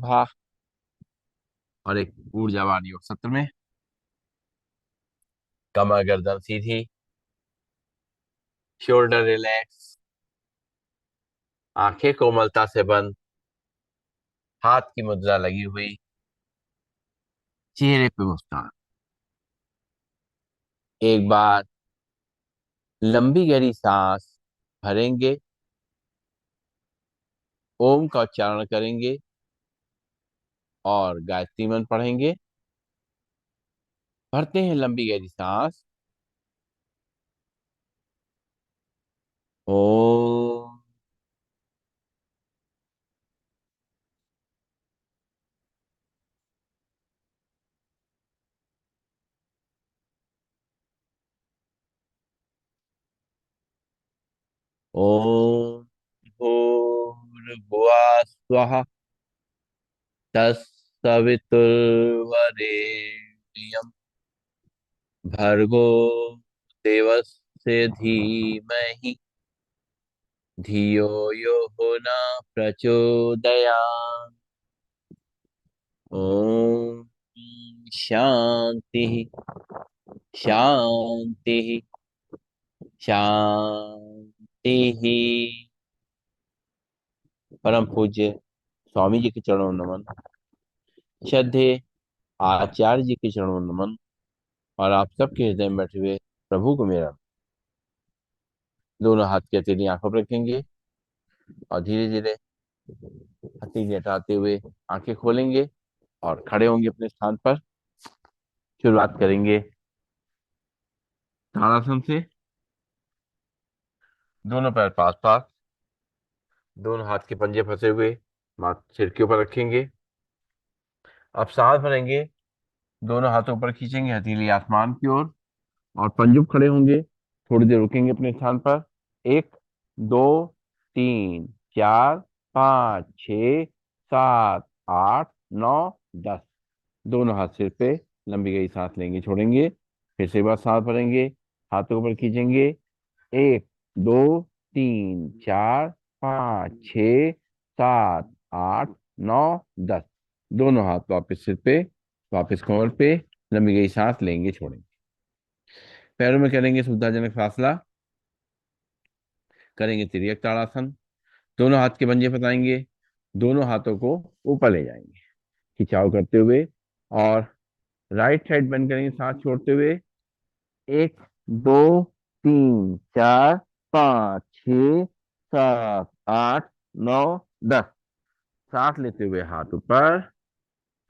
भा और एक ऊर्जावान योग सत्र में कमर गर्दन सीधी, शोल्डर रिलैक्स, आंखें कोमलता से बंद, हाथ की मुद्रा लगी हुई, चेहरे पे मुस्कान। एक बार लंबी गहरी सांस भरेंगे, ओम का उच्चारण करेंगे और गायत्री मंत्र पढ़ेंगे। भरते हैं लंबी गहरी सांस। ओम। ओम भूर्भुवः स्वः तत्सवितुर्वरेण्यं भर्गो देवस्य धीमहि धियो यो न प्रचोदयात्। ओम शांति शांति शांति। परम पूज्य स्वामी जी के चरणों में नमन। श्रद्धे आचार्य जी के चरणों में नमन। और आप सबके हृदय में बैठे हुए प्रभु को मेरा दोनों हाथ की हथेली आंखों पर रखेंगे और धीरे धीरे हथेली हटाते हुए आंखें खोलेंगे और खड़े होंगे अपने स्थान पर। शुरुआत करेंगे ताड़ासन से। दोनों पैर पास पास, दोनों हाथ के पंजे फंसे हुए माथ सिर के ऊपर रखेंगे। अब सांस भरेंगे, दोनों हाथों पर खींचेंगे हथेली आसमान की ओर और पंजुब खड़े होंगे। थोड़ी देर रुकेंगे अपने स्थान पर। एक, दो, तीन, चार, पाँच, छ, सात, आठ, नौ, 10। दोनों हाथ सिर पे लंबी गई सांस लेंगे, छोड़ेंगे। फिर से एक बार सांस भरेंगे, हाथों ऊपर खींचेंगे। एक, दो, तीन, चार, पाँच, छ, सात, आठ, नौ, 10। दोनों हाथ वापस सिर पे, वापस कमर पे, लंबी गई सांस लेंगे, छोड़ेंगे। पैरों में करेंगे सुविधाजनक फासला। करेंगे तिर्यक ताड़ासन। दोनों हाथ के पंजे फंसाएंगे, दोनों हाथों को ऊपर ले जाएंगे खिंचाव करते हुए और राइट साइड बेंड करेंगे सांस छोड़ते हुए। एक, दो, तीन, चार, पाँच, छ, सात, आठ, नौ, 10। सांस लेते हुए हाथ ऊपर,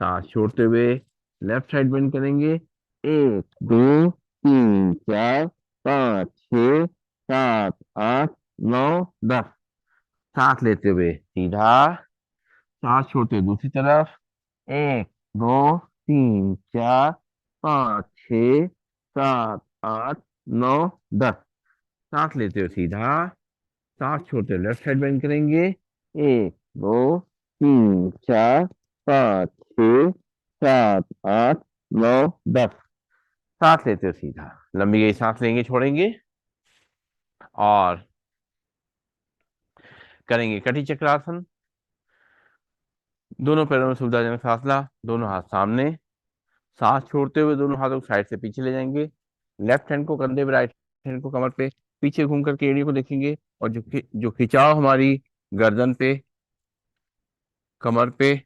सांस छोड़ते हुए लेफ्ट साइड बेंड करेंगे। एक, दो, तीन, चार, पाँच, छ, सात, आठ, नौ, 10। सांस लेते हुए सीधा, सांस छोड़ते हुए दूसरी तरफ। एक, दो, तीन, चार, पाँच, छ, सात, आठ, नौ, 10। सांस लेते हुए सीधा, सांस छोड़ते हुए लेफ्ट साइड बेंड करेंगे। एक, दो, तीन, चार, पाँच, छ, सात, आठ, नौ, 10। सांस लेते हुए सीधा लंबी गई सांस लेंगे, छोड़ेंगे और करेंगे कटी चक्रासन। दोनों पैरों में सुविधाजनक फासला, दोनों हाथ सामने। सांस छोड़ते हुए दोनों हाथों को साइड से पीछे ले जाएंगे। लेफ्ट हैंड को कंधे पे, राइट हैंड को कमर पे, पीछे घूम करके एड़ी को देखेंगे और जो खिंचाव हमारी गर्दन पे, कमर पे,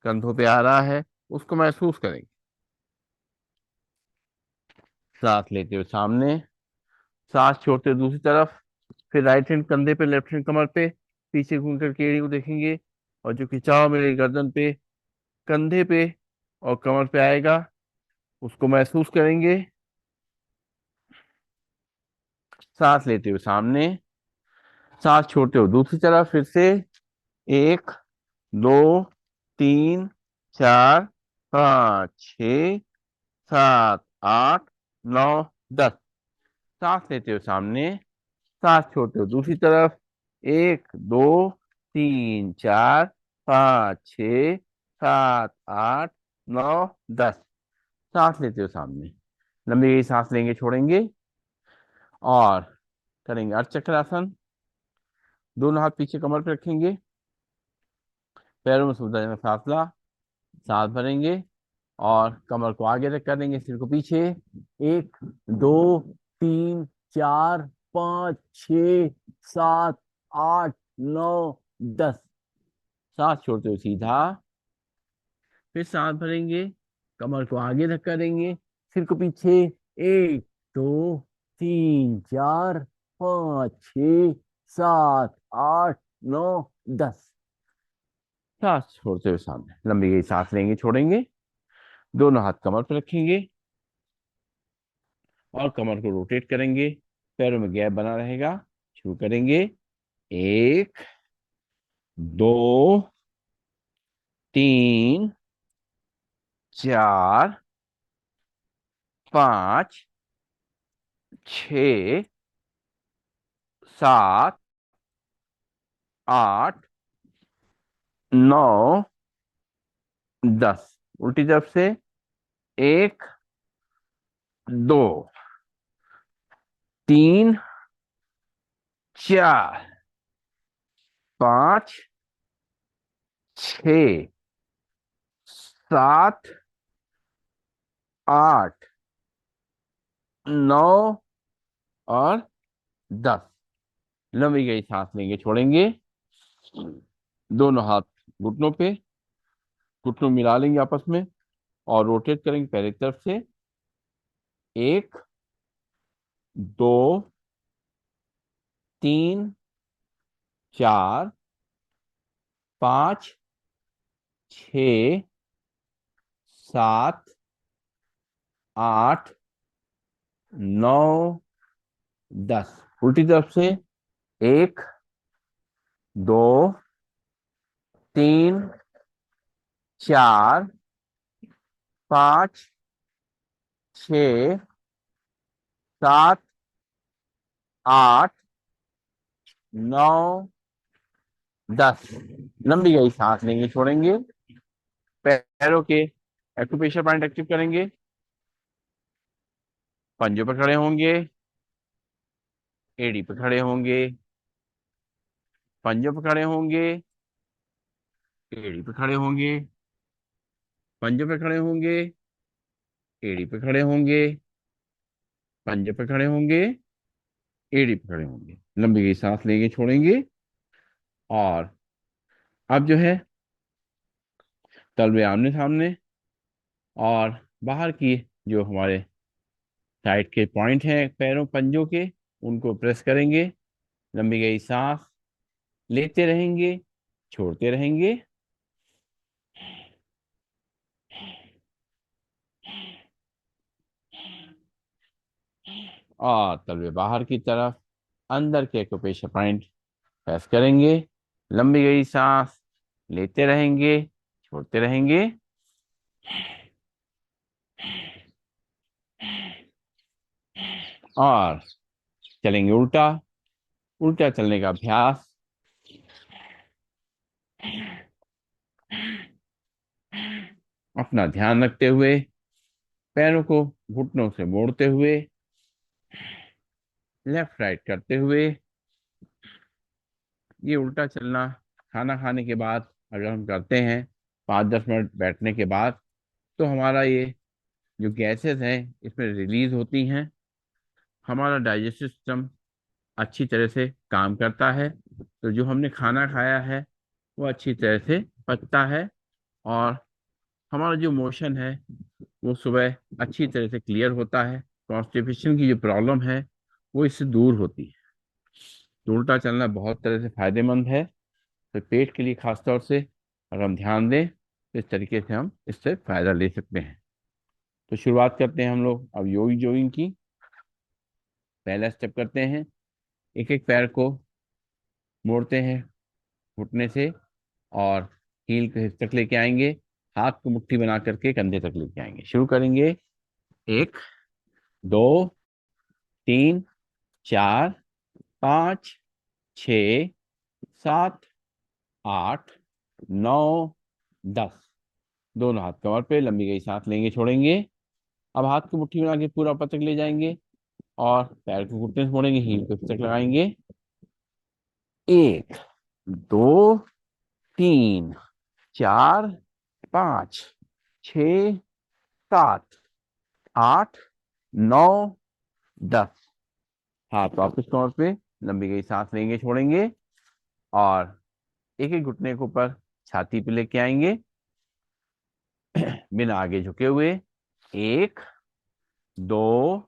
कंधों पे आ रहा है उसको महसूस करेंगे। सांस लेते हुए सामने, सांस छोड़ते हुए दूसरी तरफ। फिर राइट हैंड कंधे पे, लेफ्ट हैंड कमर पे, पीछे घूम करके एड़ी को देखेंगे और जो खिंचाव मेरी गर्दन पे, कंधे पे और कमर पे आएगा उसको महसूस करेंगे। सांस लेते हुए सामने, सांस छोड़ते हुए दूसरी तरफ। फिर से एक, दो, तीन, चार, पाँच, छ, सात, आठ, नौ, 10। सांस लेते हुए सामने, सांस छोड़ते हुए दूसरी तरफ। एक, दो, तीन, चार, पाँच, छ, सात, आठ, नौ, 10। सांस लेते हुए सामने लंबी सांस लेंगे, छोड़ेंगे और करेंगे अर्धचक्रासन। दोनों हाथ पीछे कमर पे रखेंगे, पैरों में सुविधाजनक फासला, सांस भरेंगे और कमर को आगे तक कर देंगे, सिर को पीछे। 1, 2, 3, 4, 5, 6, 7, 8, 9, 10। सांस छोड़ते हुए सीधा, फिर सांस भरेंगे, कमर को आगे धक्का देंगे, सिर को पीछे। 1, 2, 3, 4, 5, 6, 7, 8, 9, 10। सांस छोड़ते हुए सामने लंबी गई सांस लेंगे, छोड़ेंगे, दोनों हाथ कमर पर रखेंगे और कमर को रोटेट करेंगे, पैरों में गैप बना रहेगा। शुरू करेंगे। 1, 2, 3, 4, 5, 6, 7, 8, 9, 10। उल्टी तरफ से। 1, 2, 3, 4, 5, 6, 7, 8, 9 और 10। लंबी गई सांस लेंगे, छोड़ेंगे, दोनों हाथ घुटनों पे, घुटनों मिला लेंगे आपस में और रोटेट करेंगे पहले की तरफ से। 1, 2, 3, 4, 5, 6, 7, 8, 9, 10। उल्टी तरफ से। 1, 2, 3, 4, 5, 6, 7, 8, 9, 10। लंबी गई सांस लेंगे, छोड़ेंगे, पैरों के एक्यूप्रेशर पॉइंट एक्टिव करेंगे, पंजों पर खड़े होंगे, एड़ी पे खड़े होंगे, पंजों पे खड़े होंगे, एड़ी पे खड़े होंगे, पंजों पे खड़े होंगे, एड़ी पे खड़े होंगे, पंजों पे खड़े होंगे, एड़ी पे खड़े होंगे। लंबी गई सांस लेंगे, छोड़ेंगे और अब जो है तलवे आमने सामने और बाहर की जो हमारे साइड के पॉइंट हैं पैरों पंजों के, उनको प्रेस करेंगे। लंबी गई सांस लेते रहेंगे, छोड़ते रहेंगे और तलवे बाहर की तरफ अंदर के एक्यूप्रेशर पॉइंट प्रेस करेंगे। लंबी गई सांस लेते रहेंगे, छोड़ते रहेंगे और चलेंगे उल्टा। उल्टा चलने का अभ्यास। अपना ध्यान रखते हुए, पैरों को घुटनों से मोड़ते हुए, लेफ्ट राइट करते हुए। ये उल्टा चलना खाना खाने के बाद अगर हम करते हैं 5-10 मिनट बैठने के बाद, तो हमारा ये जो गैसेस हैं इसमें रिलीज होती हैं, हमारा डाइजेस्टिव सिस्टम अच्छी तरह से काम करता है, तो जो हमने खाना खाया है वो अच्छी तरह से पचता है और हमारा जो मोशन है वो सुबह अच्छी तरह से क्लियर होता है। कॉन्स्टिपेशन की जो प्रॉब्लम है वो इससे दूर होती है। तो उल्टा चलना बहुत तरह से फायदेमंद है, तो पेट के लिए खासतौर से अगर हम ध्यान दें तो इस तरीके से हम इससे फायदा ले सकते हैं। तो शुरुआत करते हैं हम लोग अब योगी जॉगिंग की। पहला स्टेप करते हैं, एक एक पैर को मोड़ते हैं घुटने से और हील के हिप तक लेके आएंगे, हाथ को मुट्ठी बना करके कंधे तक लेके आएंगे। शुरू करेंगे। 1, 2, 3, 4, 5, 6, 7, 8, 9, 10। दोनों हाथ कमर पे, लंबी गई सांस लेंगे, छोड़ेंगे। अब हाथ को मुट्ठी बना के पूरा ऊपर तक ले जाएंगे और पैर को घुटने से मोड़ेंगे, हील को हिप तक लगाएंगे। 1, 2, 3, 4 5 6 7 8 9 10। हाथ वापस कमर पे, लंबी गई सांस लेंगे छोड़ेंगे, और एक एक घुटने के ऊपर छाती पे लेके आएंगे, बिना आगे झुके हुए। 1 2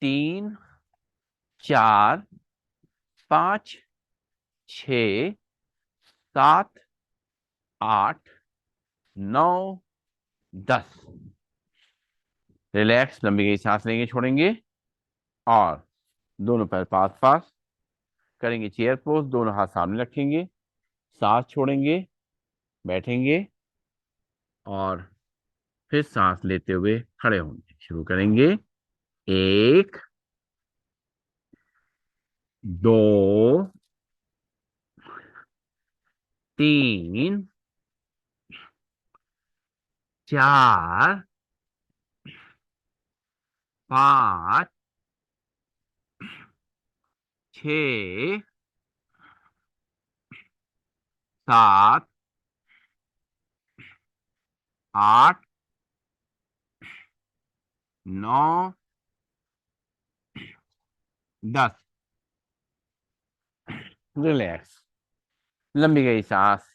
3 4 5 6 7 8 9 10। रिलैक्स, लंबी गई सांस लेंगे छोड़ेंगे, और दोनों पैर पास पास करेंगे, चेयर पोज, दोनों हाथ सामने रखेंगे, सांस छोड़ेंगे, बैठेंगे, और फिर सांस लेते हुए खड़े होंगे, शुरू करेंगे। 1 2 3 4 5 6 7 8 9 10। रिलैक्स, लंबी गई सांस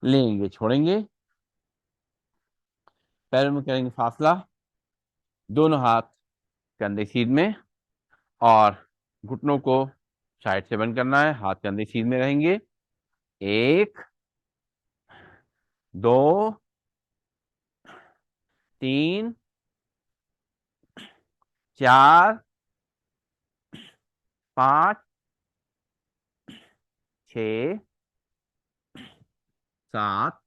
लेंगे छोड़ेंगे, पैरों में करेंगे फासला, दोनों हाथ कंधे सीध में, और घुटनों को साइड से बंद करना है, हाथ कंधे सीध में रहेंगे। 1 2 3 4 5 6 7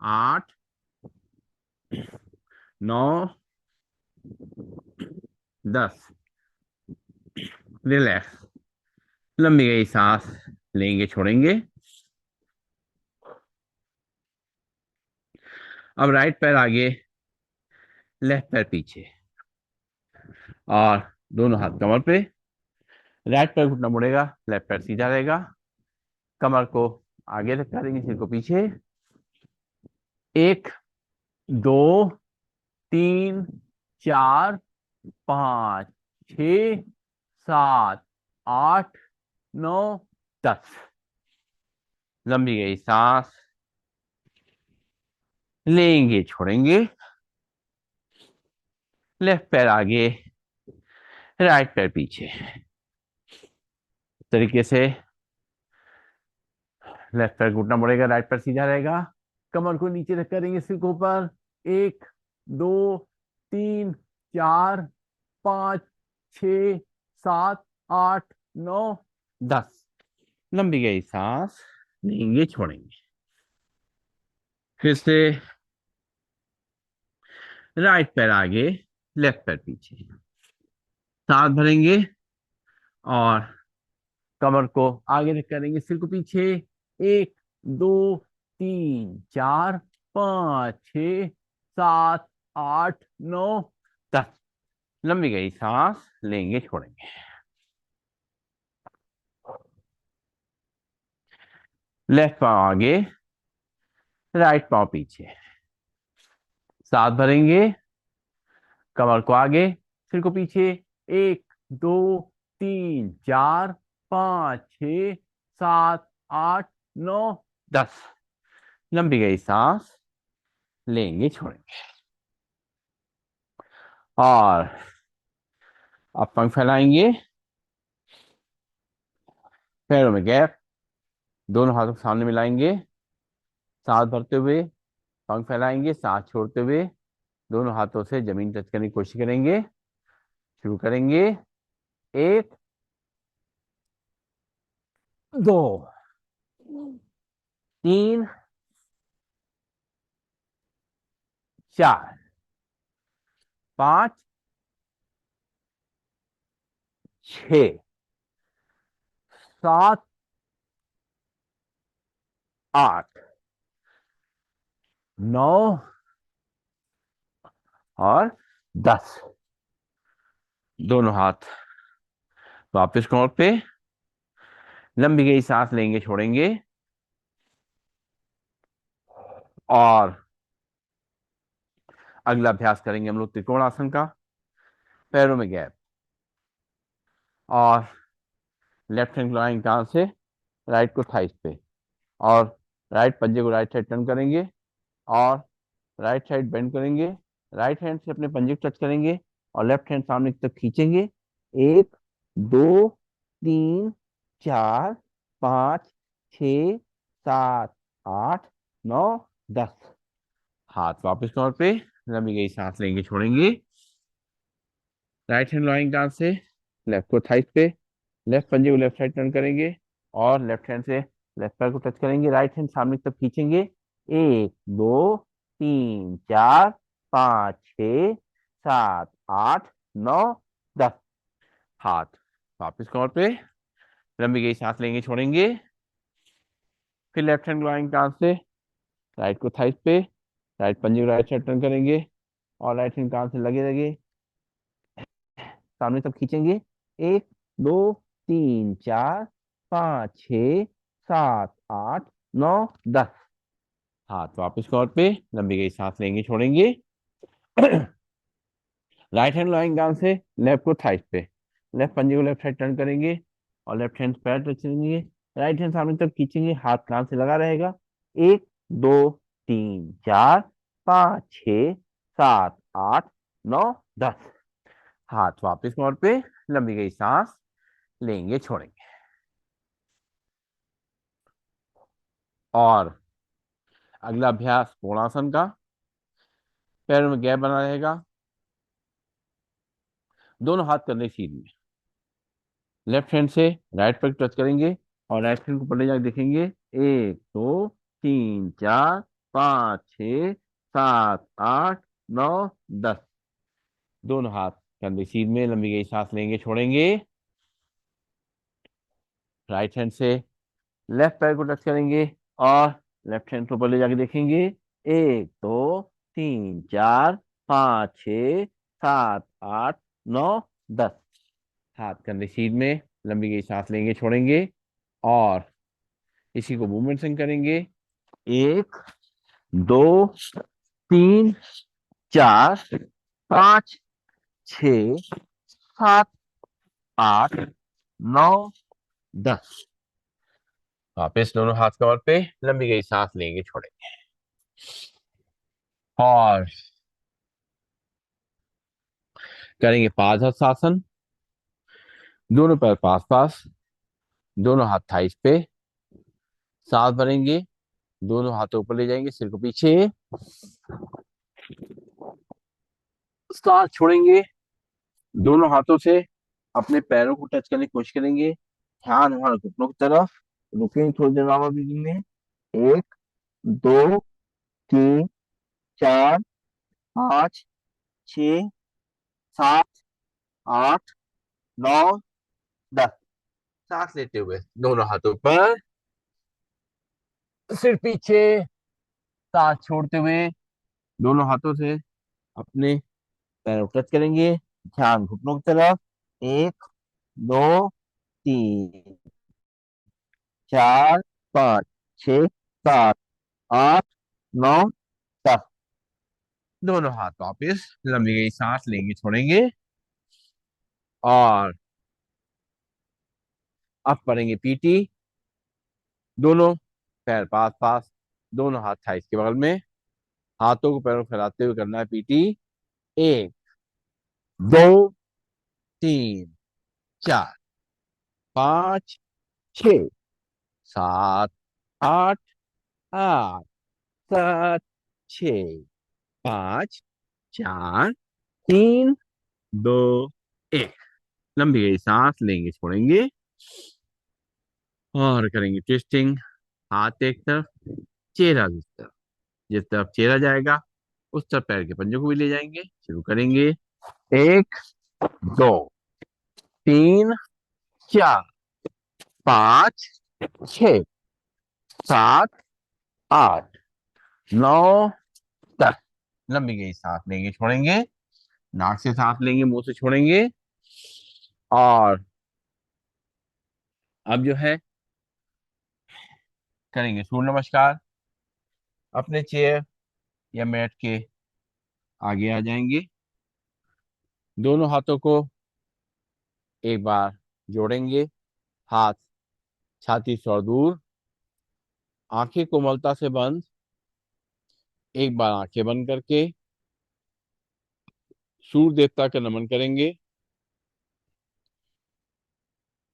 8 9 10। रिलैक्स, लंबी गई सांस लेंगे छोड़ेंगे। अब राइट पैर आगे, लेफ्ट पैर पीछे, और दोनों हाथ कमर पे, राइट पैर घुटना मुड़ेगा, लेफ्ट पैर सीधा रहेगा, कमर को आगे रख करेंगे, सिर को पीछे। 1 2 3 4 5 6 7 8 9 10। लंबी गई सांस लेंगे छोड़ेंगे, लेफ्ट पैर आगे, राइट पैर पीछे, तरीके से लेफ्ट पैर घुटना मुड़ेगा, राइट पैर सीधा रहेगा, कमर को नीचे रख करेंगे, सिर को ऊपर। 1 2 3 4 5 6 7 8 9 10। लंबी गई सांस लेंगे छोड़ेंगे, फिर से राइट पैर आगे, लेफ्ट पैर पीछे, सांस भरेंगे, और कमर को आगे रख करेंगे, सिर को पीछे। 1 2 3 4 5 6 7 8 9 10। लंबी गई सांस लेंगे छोड़ेंगे, लेफ्ट पांव आगे, राइट पांव पीछे, सांस भरेंगे, कमर को आगे, सिर को पीछे। 1 2 3 4 5 6 7 8 9 10। लंबी गई सांस लेंगे छोड़ेंगे, और अब पंख फैलाएंगे, पैरों में गैप, दोनों हाथों को सामने मिलाएंगे, सांस भरते हुए पंख फैलाएंगे, सांस छोड़ते हुए दोनों हाथों से जमीन टच करने की कोशिश करेंगे, शुरू करेंगे। 1 2 3 4 5 6 7 8 9 और 10। दोनों हाथ वापस कमर पे, लंबी गई सांस लेंगे, छोड़ेंगे। और अगला अभ्यास करेंगे हम लोग त्रिकोणासन का। पैरों में गैप, और लेफ्ट हैंड लगाएंगे कान से, राइट को थाइस पे, और राइट पंजे को राइट साइड टर्न करेंगे, और राइट साइड बेंड करेंगे। राइट हैंड से अपने पंजे को टच करेंगे, और लेफ्ट हैंड सामने की तरफ खींचेंगे। एक, दो, तीन, चार, पाँच, छ, सात, आठ, नौ, 10। हाथ वापस कमर पे, लंबी गई सांस लेंगे, छोड़ेंगे। राइट हैंड लॉइंग कान से, लेफ्ट को थाइस पे, लेफ्ट पंजे को लेफ्ट साइड टर्न करेंगे, और लेफ्ट हैंड से लेफ्ट पैर को टच करेंगे। राइट हैंड सामने की तरफ खींचेंगे। एक, दो, तीन, चार, पाँच, छ, सात, आठ, नौ, 10। हाथ वापस कमर पे, लंबी गई सांस लेंगे, छोड़ेंगे। फिर लेफ्ट हैंड ग्लाइंग कान से, राइट को थाइस पे, राइट पंजे को राइट साइड टर्न करेंगे, और राइट हैंड कान से लगे लगे सामने तक खींचेंगे। एक, दो, तीन, चार, पाँच, छ, सात, आठ, नौ, 10। हाथ वापस कमर पे, लंबी गई सांस लेंगे, छोड़ेंगे। राइट हैंड लॉइंग डाउन से, लेफ्ट को थाइस पे, लेफ्ट पंजे को लेफ्ट साइड टर्न करेंगे, और लेफ्ट हैंड पैर टच करेंगे। राइट हैंड सामने तक खींचेंगे, हाथ कान से लगा रहेगा। एक, दो, तीन, चार, पाँच, छ, सात, आठ, नौ, 10। हाथ वापस कमर पे, लंबी गई सांस लेंगे, छोड़ेंगे। और अगला अभ्यास कोणासन का। पैरों में गैप बना रहेगा, दोनों हाथ करने सीध में, लेफ्ट हैंड से राइट पर टच करेंगे, और राइट हैंड को पलटे जाकर देखेंगे। एक, दो, तीन, चार, पाँच, छ, सात, आठ, नौ, 10। दोनों हाथ कंधे सीध में, लंबी गई सांस लेंगे, छोड़ेंगे। राइट हैंड से लेफ्ट पैर को टच करेंगे, और लेफ्ट हैंड को पलटे जाके देखेंगे। एक, दो, तीन, चार, पाँच, छ, सात, आठ, नौ, 10। हाथ कंधे सीध में, लंबी गई सांस लेंगे, छोड़ेंगे। और इसी को मूवमेंट संग करेंगे। एक, दो, तीन, चार, पाँच, छ, सात, आठ, नौ, 10। वापस दोनों हाथ कमर पे, लंबी गई सांस लेंगे, छोड़ेंगे। और करेंगे पांच हस्तासन। दोनों पैर पास पास, दोनों हाथ थाइस पे, सांस भरेंगे, दोनों हाथों ऊपर ले जाएंगे, सिर को पीछे, सांस छोड़ेंगे। दोनों हाथों से अपने पैरों को टच करने की कोशिश करेंगे। ध्यान हमारे घुटनों की तरफ, रुकेंगे थोड़ी देर राउंड ब्रीदिंग में। एक, दो, तीन, चार, पाँच, छ, सात, आठ, नौ, 10। सांस लेते हुए दोनों हाथों पर, सिर पीछे, सांस छोड़ते हुए दोनों हाथों से अपने पैरों को टच करेंगे। ध्यान घुटनों की तरफ। एक, दो, तीन, चार, पाँच, छ, सात, आठ, नौ, 10। दोनों हाथ वापिस, लंबी गई सांस लेंगे, छोड़ेंगे। और अब करेंगे पीटी। दोनों पैर पास पास, दोनों हाथ थाइस के बगल में, हाथों को पैरों को फैलाते हुए करना है पीटी। एक, दो, तीन, चार, पाँच, छ, सात, आठ, आठ, सात, छ, पाँच, चार, तीन, दो, एक। लंबी गई सांस लेंगे, छोड़ेंगे। और करेंगे ट्विस्टिंग। हाथ एक तरफ, चेहरा दूसरी तरफ। जिस तरफ चेहरा जाएगा, उस तरफ पैर के पंजों को भी ले जाएंगे। शुरू करेंगे। एक, दो, तीन, चार, पाँच, छ, सात, आठ, नौ, 10। लंबी गई सांस लेंगे, छोड़ेंगे। नाक से सांस लेंगे, मुंह से छोड़ेंगे। और अब जो है करेंगे सूर्य नमस्कार। अपने चेयर या मैट के आगे आ जाएंगे। दोनों हाथों को एक बार जोड़ेंगे। हाथ छाती से और दूर। आंखें कोमलता से बंद। एक बार आंखें बंद करके सूर्य देवता का नमन करेंगे।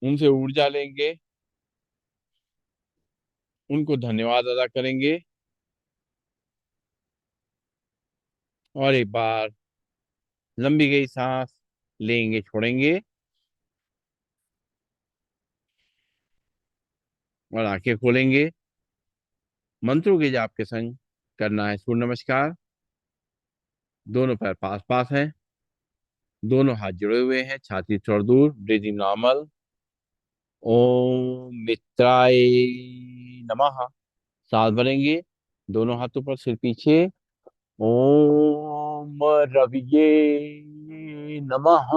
उनसे ऊर्जा लेंगे। उनको धन्यवाद अदा करेंगे। और एक बार लंबी गई सांस लेंगे, छोड़ेंगे और आंखें खोलेंगे। मंत्रों के जाप के संग करना है सूर्य नमस्कार। दोनों पैर पास पास हैं। दोनों हाथ जुड़े हुए हैं, छाती से और दूर। Breathing normal. ओम मित्राय नमः। सांस भरेंगे। दोनों हाथों पर सिर पीछे। ओम रविये नमः।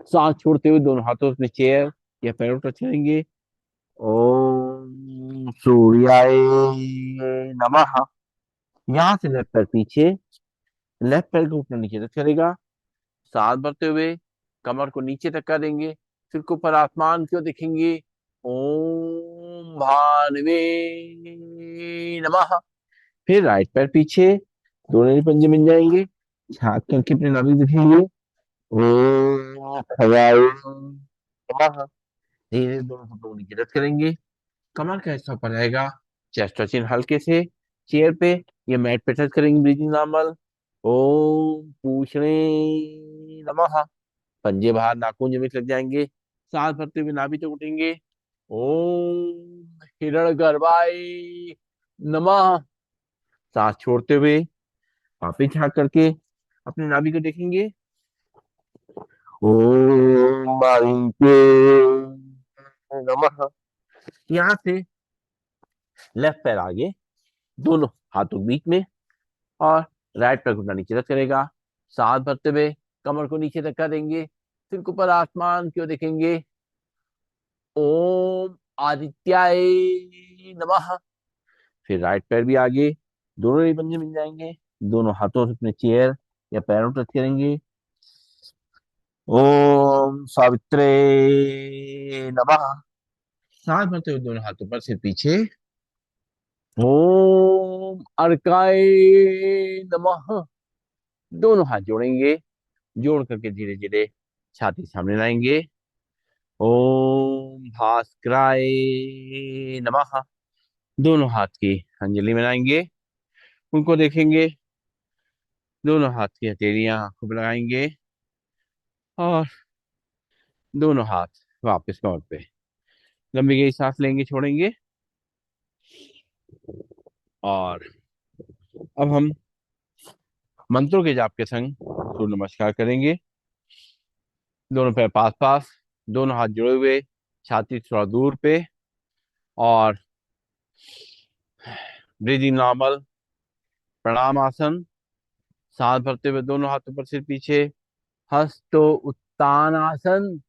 सांस छोड़ते हुए दोनों हाथों से अपने चेयर या पैरों पर टच करेंगे। ओम सूर्याय नमः। यहाँ से लेफ्ट पैर पीछे। लेफ्ट पैर को ऊपर नीचे टच करेगा। सांस भरते हुए कमर को नीचे तक करेंगे। सिर को ऊपर आसमान की ओर देखेंगे। ओम भानवे नमः। फिर राइट पैर पीछे। दोनों ही पंजे मिल जाएंगे। झाँक करके अपने नाभि दिखेंगे। ओम खगाय नमः। धीरे दोनों हाथों को नीचे टच करेंगे। कमर का हिस्सा ऊपर रहेगा। चेस्ट चिन हल्के से चेयर पे या मैट पे टच करेंगे। Breathing normal. ओम पूछने नमः। पंजे बाहर नाखून जमीन लग जाएंगे। सांस भरते हुए नाभि तक उठेंगे। ओम हिरण गर्भाय नमः। सांस छोड़ते हुए वापिस झाँक करके अपने नाभि को देखेंगे। ओम मांके नमः। यहाँ से लेफ्ट पैर आगे, दोनों हाथों बीच में और राइट पैर घुटना नीचे तक करेगा। सांस भरते हुए कमर को नीचे तक करेंगे। सिर को ऊपर आसमान की ओर देखेंगे। ओम आदित्याय नमः। फिर राइट पैर भी आगे, दोनों ही पंजे मिल जाएंगे। दोनों हाथों से अपने चेयर या पैरों टच करेंगे। ओम सावित्रे नमः। सांस भरते हुए दोनों हाथों पर सिर पीछे। ओम अर्काय नमः। दोनों हाथ जोड़ेंगे। जोड़ करके धीरे धीरे छाती सामने लाएंगे। ओम भास्कराय नमः। दोनों हाथ की अंजलि बनाएंगे। उनको देखेंगे। दोनों हाथ की हथेलियां आंखों पर लगाएंगे और दोनों हाथ वापस कमर पे। लंबी गई सांस लेंगे, छोड़ेंगे। और अब हम मंत्रों के जाप के संग सूर्य नमस्कार करेंगे। दोनों पैर पास पास। दोनों हाथ जुड़े हुए, छाती थोड़ा दूर पे। और ब्रीदिंग नॉर्मल। प्रणाम आसन। सांस भरते हुए दोनों हाथों पर सिर पीछे। हस्तो उत्तान आसन।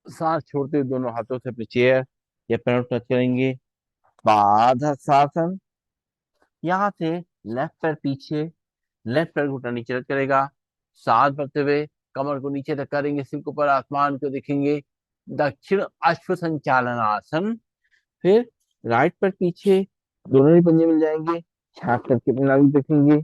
सांस छोड़ते हुए दोनों हाथों से अपनी चेयर या पैरों टच करेंगे। पादहस्तासन। यहाँ से लेफ्ट पैर पीछे। लेफ्ट पैर घुटना नीचे रख करेगा। सांस भरते हुए कमर को नीचे तक करेंगे। सिर को ऊपर आसमान को देखेंगे। दक्षिण अश्व संचालन आसन। फिर राइट पैर पीछे। दोनों ही पंजे मिल जाएंगे। छाक करके अपनी नाभि देखेंगे।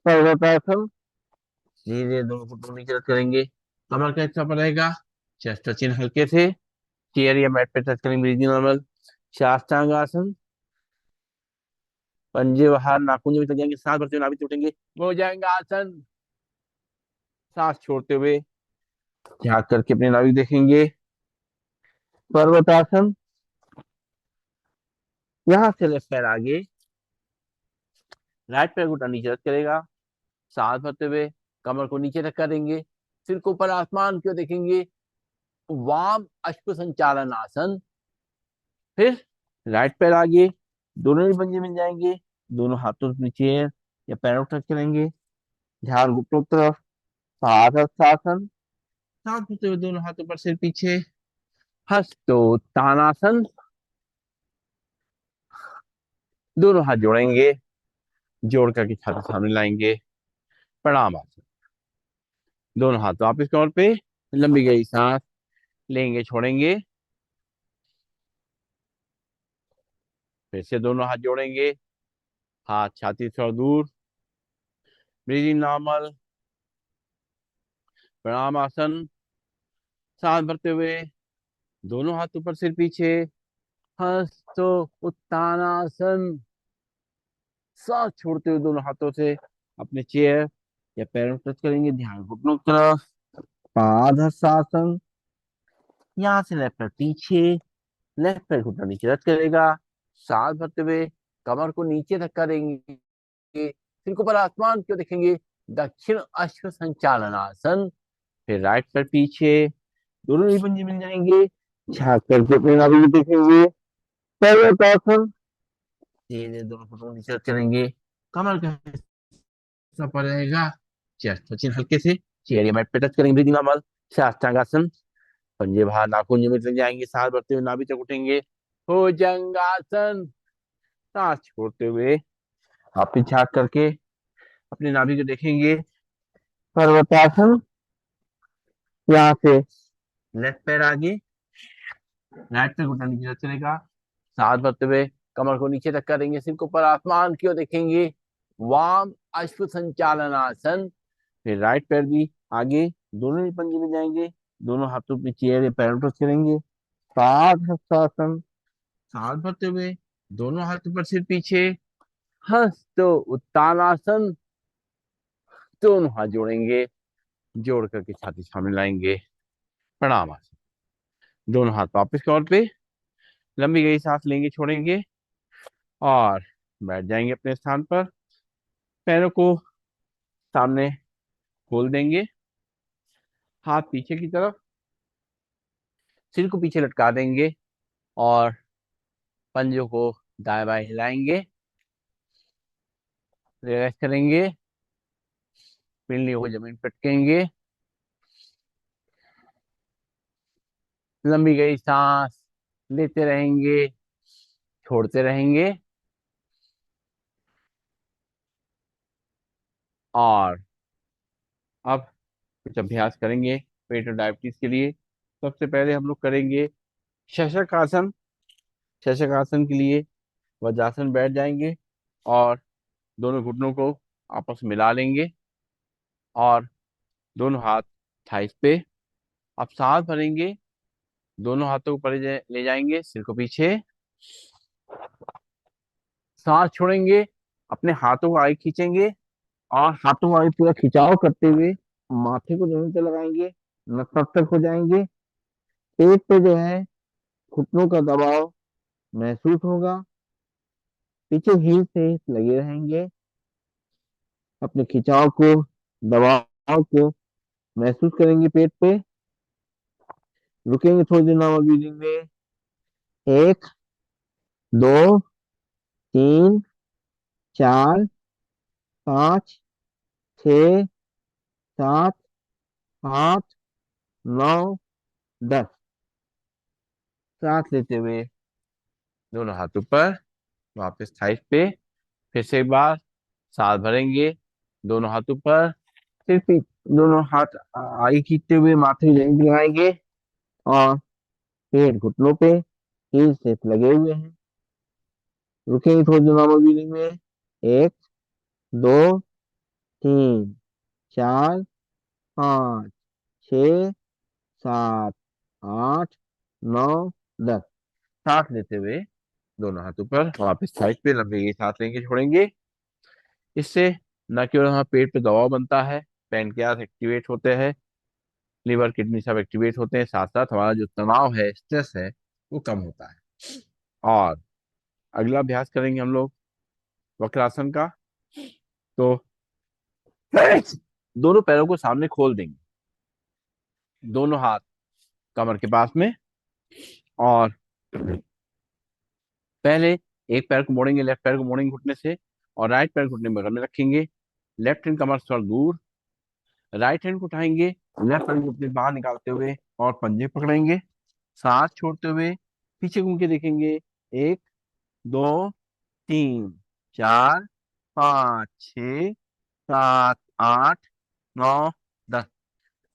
पर्वतासन। धीरे धीरे दोनों घुटनों नीचे रख करेंगे। कमर का हिस्सा पर रहेगा। चेस्ट चिन्ह हल्के से चेयर या मैट पे टच करेंगे। Breathing normal. साष्टांग आसन। पंजे बाहर नाखून में लग जाएंगे। सांस भरते हुए नाभि टूटेंगे। हो जाएंगे आसन। सांस छोड़ते हुए झाँक करके अपने नाभि देखेंगे। पर्वतासन। यहाँ से लेफ्ट पैर आगे। राइट पैर घुटना नीचे रख करेगा। सांस भरते हुए कमर को नीचे तक करेंगे। सिर को ऊपर आसमान की ओर देखेंगे। वाम अश्व संचालन आसन। फिर राइट पैर आगे। दोनों ही पंजे मिल जाएंगे। दोनों हाथों से नीचे या पैरों को टच करेंगे। ध्यान घुटनों की तरफ। पादहस्तासन। सांस भरते हुए दोनों हाथों पर सिर पीछे। हस्तोत्तानासन। दोनों हाथ जोड़ेंगे, जोड़ करके छाती सामने लाएंगे, प्रणाम आसन। दोनों हाथ वापस कमर पे, लंबी गई सांस लेंगे, छोड़ेंगे, फिर से दोनों हाथ जोड़ेंगे, हाथ छाती से थोड़ा दूर, ब्रीदिंग नॉर्मल, प्रणाम आसन। सांस भरते हुए दोनों हाथ ऊपर, सिर पीछे, हस्त उत्तानासन। सांस छोड़ते हुए दोनों हाथों से अपने चेयर या पैरों टच करेंगे, ध्यान घुटनों की तरफ, पादहस्तासन। यहाँ से लेफ्ट पैर पीछे, लेफ्ट पैर घुटना नीचे रख करेगा। सांस भरते हुए कमर को नीचे धक्का देंगे, सिर को ऊपर आसमान क्यों देखेंगे, दक्षिण अश्व संचालनासन। फिर राइट पैर पीछे, दोनों ही पंजे मिल जाएंगे, झाँक करके अपने नाभि को देखेंगे, पर्वतासन। धीरे दोनों घुटनों नीचे रख करेंगे, कमर का हिस्सा पर रहेगा, चेस्ट सचिन हल्के से चेयर या मैट पे टच करेंगे, ब्रीदिंग नॉर्मल, साष्टांगासन। पंजे बाहर नाखून में लग जाएंगे, सांस भरते हुए नाभि तक उठेंगे, भुजंगासन। सांस छोड़ते हुए आप पीछे हाथ करके अपने नाभि को देखेंगे, पर्वतासन। यहाँ से लेफ्ट पैर आगे, राइट पैर घुटना नीचे चलेगा, सांस भरते हुए कमर को नीचे तक करेंगे, सिर को ऊपर आसमान की ओर देखेंगे, वाम अश्व संचालनासन। फिर राइट पैर भी आगे, दोनों ही पंजे में जाएंगे, दोनों हाथों पे चेयर या पैरों टच करेंगे, पादहस्तासन। सांस भरते हुए दोनों हाथ ऊपर, सिर पीछे, हस्त उत्तानासन। दोनों हाथ जोड़ेंगे, जोड़ करके छाती सामने लाएंगे, प्रणाम आसन। दोनों हाथ वापस कमर पे, लंबी गई सांस लेंगे, छोड़ेंगे और बैठ जाएंगे अपने स्थान पर। पैरों को सामने खोल देंगे, हाथ पीछे की तरफ, सिर को पीछे लटका देंगे और पंजों को दाएं बाएं हिलाएंगे, रिलैक्स करेंगे, पिंडलियों को जमीन पर पटकेंगे, लंबी गई सांस लेते रहेंगे, छोड़ते रहेंगे और अब कुछ अभ्यास करेंगे पेट और डायबिटीज के लिए। सबसे पहले हम लोग करेंगे शशक आसन। शशक आसन के लिए वज्रासन बैठ जाएंगे और दोनों घुटनों को आपस में मिला लेंगे और दोनों हाथ थाइस पे। अब सांस भरेंगे, दोनों हाथों को ऊपर ले जाएंगे, सिर को पीछे, सांस छोड़ेंगे, अपने हाथों को आगे खींचेंगे और हाथों को आगे पूरा खिंचाव करते हुए माथे को जमीन पे लगाएंगे, नतमस्तक हो जाएंगे। पेट पे जो है घुटनों का दबाव महसूस होगा, पीछे हील से लगे रहेंगे, अपने खिंचाव को, दबाव को महसूस करेंगे पेट पे। रुकेंगे थोड़ी देर नॉर्मल ब्रीदिंग में, एक, दो, तीन, चार, पाँच, छ, सात, आठ, नौ, 10। सांस लेते हुए दोनों हाथ ऊपर, वापस थाइस पे, फिर से एक बार सांस भरेंगे, दोनों हाथ ऊपर, फिर दोनों हाथ आगे खींचते हुए माथे जमीन पे लगाएंगे और पेट घुटनों पे हील से लगे हुए हैं। रुकेंगे थोड़ी देर नॉर्मल ब्रीदिंग में, एक, दो, तीन, चार, पाँच, छ, सात, आठ, नौ, 10। सांस लेते हुए दोनों हाथ ऊपर, वापस साइड पे लंबी सांस लेंगे, छोड़ेंगे। इससे न केवल हमारे पेट पे दबाव बनता है, पैनक्रियास एक्टिवेट होते हैं, लिवर किडनी सब एक्टिवेट होते हैं, साथ साथ हमारा जो तनाव है, स्ट्रेस है, वो कम होता है। और अगला अभ्यास करेंगे हम लोग वक्रासन का। तो दोनों पैरों को सामने खोल देंगे, दोनों हाथ कमर के पास में, और पहले एक पैर को मोड़ेंगे, लेफ्ट पैर को मोड़ेंगे घुटने से और राइट पैर घुटने बगल में रखेंगे, लेफ्ट हैंड कमर से थोड़ा दूर, राइट हैंड को उठाएंगे, लेफ्ट हैंड को अपने बाहर निकालते हुए और पंजे पकड़ेंगे, सांस छोड़ते हुए पीछे घूम के देखेंगे, एक, दो, तीन, चार, पाँच, छ, सात, आठ, नौ, दस।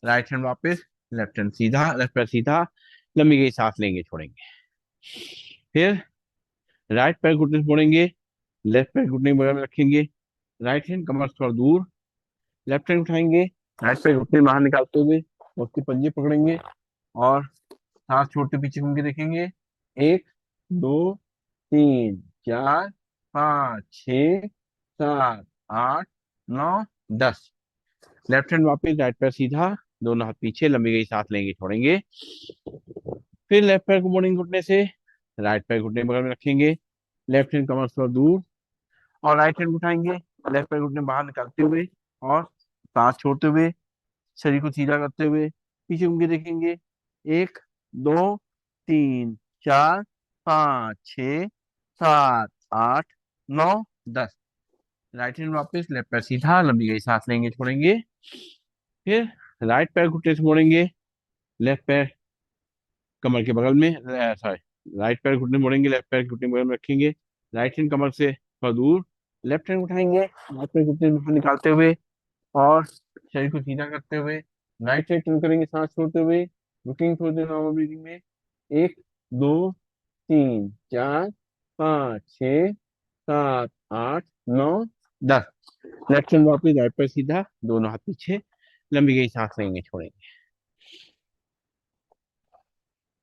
राइट हैंड वापस, लेफ्ट हैंड सीधा, लेफ्ट पैर सीधा, लंबी गई सांस लेंगे छोड़ेंगे। फिर राइट पैर घुटने से मोड़ेंगे, लेफ्ट पैर घुटने के बगल में रखेंगे, राइट हैंड कमर से थोड़ा दूर, लेफ्ट हैंड उठाएंगे, राइट पैर घुटने बाहर निकालते हुए उसके पंजे पकड़ेंगे और सांस छोड़ते पीछे घूम के देखेंगे। एक, दो, तीन, चार, पाँच, छ, सात, आठ, नौ, दस। लेफ्ट हैंड वापस, राइट पैर सीधा, दोनों हाथ पीछे, लंबी गई सांस लेंगे छोड़ेंगे। फिर लेफ्ट पैर को मोड़ेंगे घुटने से, राइट पैर घुटने बगल में रखेंगे, लेफ्ट हैंड कमर से थोड़ा दूर और राइट हैंड उठाएंगे, लेफ्ट पैर घुटने बाहर निकालते हुए और सांस छोड़ते हुए शरीर को सीधा करते हुए पीछे घूम के देखेंगे। एक, दो, तीन, चार, पाँच, छ, सात, आठ, नौ, दस। राइट हैंड वापस, लेफ्ट पैर सीधा, लंबी गई सांस लेंगे छोड़ेंगे। फिर राइट पैर घुटने से मोड़ेंगे, लेफ्ट पैर कमर के बगल में, सॉरी, राइट पैर घुटने मोड़ेंगे, लेफ्ट पैर घुटने बगल में रखेंगे, राइट हैंड कमर से थोड़ा दूर, लेफ्ट हैंड उठाएंगे, राइट पैर घुटने बाहर निकालते हुए और शरीर को सीधा करते हुए राइट साइड टर्न करेंगे सांस छोड़ते हुए, रुकेंगे थोड़ी देर नॉर्मल ब्रीदिंग में। एक, दो, तीन, चार, पाँच, छ, सात, आठ, नौ, दस। लेफ्ट हैंड वापस, राइट पैर सीधा, दोनों हाथ पीछे, लंबी गई सांस लेंगे छोड़ेंगे।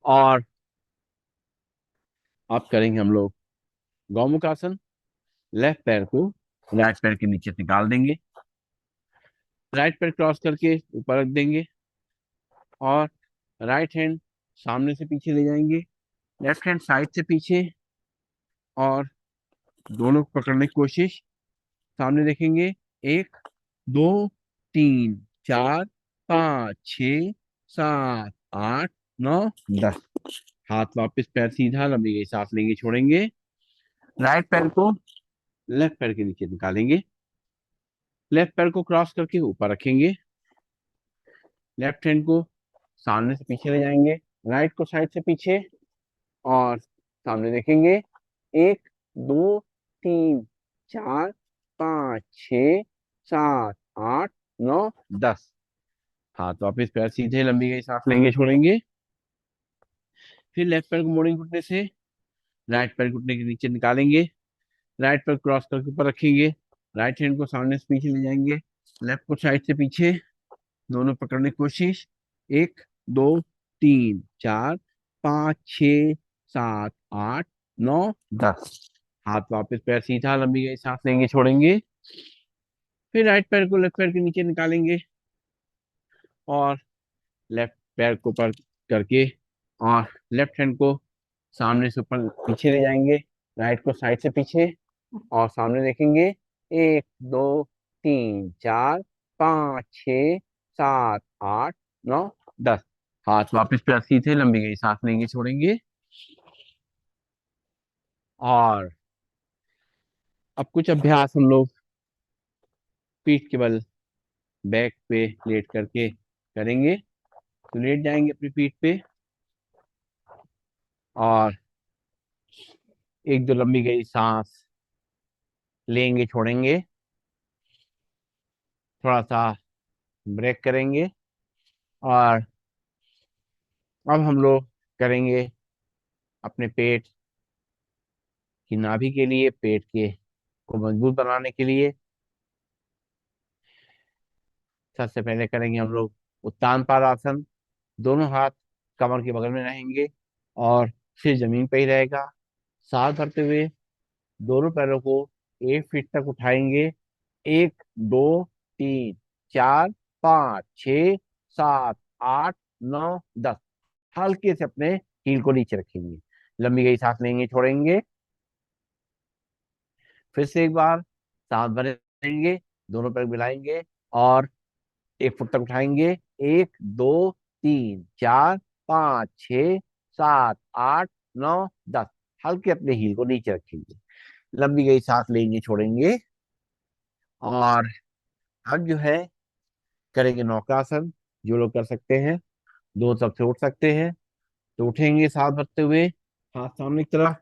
और अब करेंगे हम लोग गौमुख आसन। लेफ्ट पैर को राइट पैर के नीचे से निकाल देंगे, राइट पैर क्रॉस करके ऊपर रख देंगे और राइट हैंड सामने से पीछे ले जाएंगे, लेफ्ट हैंड साइड से पीछे और दोनों को पकड़ने की कोशिश। सामने देखेंगे। एक, दो, तीन, चार, पाँच, छ, सात, आठ, नौ, दस। हाथ वापस, पैर सीधा, लंबी गई सांस लेंगे छोड़ेंगे। राइट पैर को लेफ्ट पैर के नीचे निकालेंगे, लेफ्ट पैर को क्रॉस करके ऊपर रखेंगे, लेफ्ट हैंड को सामने से पीछे ले जाएंगे, राइट को साइड से पीछे और सामने देखेंगे। एक, दो, तीन, चार, पाँच, छ, सात, आठ, नौ, दस। हाथ वापिस, पैर सीधे, लंबी गई सांस लेंगे छोड़ेंगे। फिर लेफ्ट पैर को मोड़ेंगे घुटने से, राइट पैर घुटने के नीचे निकालेंगे, राइट पैर क्रॉस करके ऊपर रखेंगे, राइट हैंड को सामने से पीछे ले जाएंगे, लेफ्ट को साइड से पीछे, दोनों पकड़ने की कोशिश। एक, दो, तीन, चार, पाँच, छ, सात, आठ, नौ, दस। हाथ वापस, पैर सीधा, लंबी गई सांस लेंगे छोड़ेंगे। फिर राइट पैर को लेफ्ट पैर के नीचे निकालेंगे और लेफ्ट पैर को ऊपर करके और लेफ्ट हैंड को सामने से ऊपर पीछे ले जाएंगे, राइट को साइड से पीछे और सामने देखेंगे। एक, दो, तीन, चार, पाँच, छ, सात, आठ, नौ, दस। हाथ वापस, पैर सीधे, लंबी गई सांस लेंगे छोड़ेंगे। और अब कुछ अभ्यास हम लोग पीठ के बल, बैक पे लेट करके करेंगे। तो लेट जाएंगे अपनी पीठ पे और एक दो लंबी गई सांस लेंगे छोड़ेंगे, थोड़ा सा ब्रेक करेंगे। और अब हम लोग करेंगे अपने पेट की नाभि के लिए, पेट के को मजबूत बनाने के लिए सबसे पहले करेंगे हम लोग उत्तान पादासन। दोनों हाथ कमर के बगल में रहेंगे और सिर जमीन पे ही रहेगा। सांस भरते हुए दोनों पैरों को 1 फीट तक उठाएंगे। एक, दो, तीन, चार, पाँच, छ, सात, आठ, नौ, दस। हल्के से अपने हील को नीचे रखेंगे, लंबी गई सांस लेंगे छोड़ेंगे। फिर से एक बार सांस भरेंगे, दोनों पैर मिलाएंगे और 1 फुट तक उठाएंगे। एक, दो, तीन, चार, पाँच, छ, सात, आठ, नौ, दस। हल्के अपने हील को नीचे रखेंगे, लंबी गई सांस लेंगे छोड़ेंगे। और अब जो है करेंगे नौकासन। जो लोग कर सकते हैं, दो तरफ से उठ सकते हैं तो उठेंगे सांस भरते हुए, हाथ सामने की तरफ,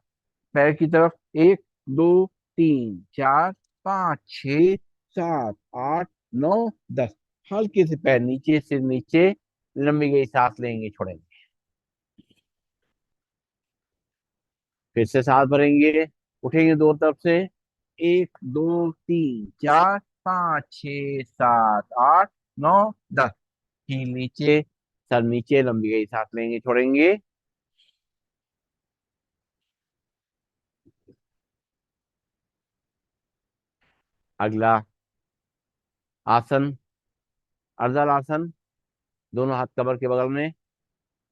पैर की तरफ। एक, दो, तीन चार पाँच छ सात आठ नौ दस। हल्के से पैर नीचे, सिर नीचे, लंबी गई सांस लेंगे, छोड़ेंगे। फिर से सांस भरेंगे, उठेंगे दो तरफ से। एक दो तीन चार पाँच छ सात आठ नौ दस। हील नीचे, सर नीचे, लंबी गई सांस लेंगे, छोड़ेंगे। अगला आसन, अर्धल आसन। दोनों हाथ कमर के बगल में।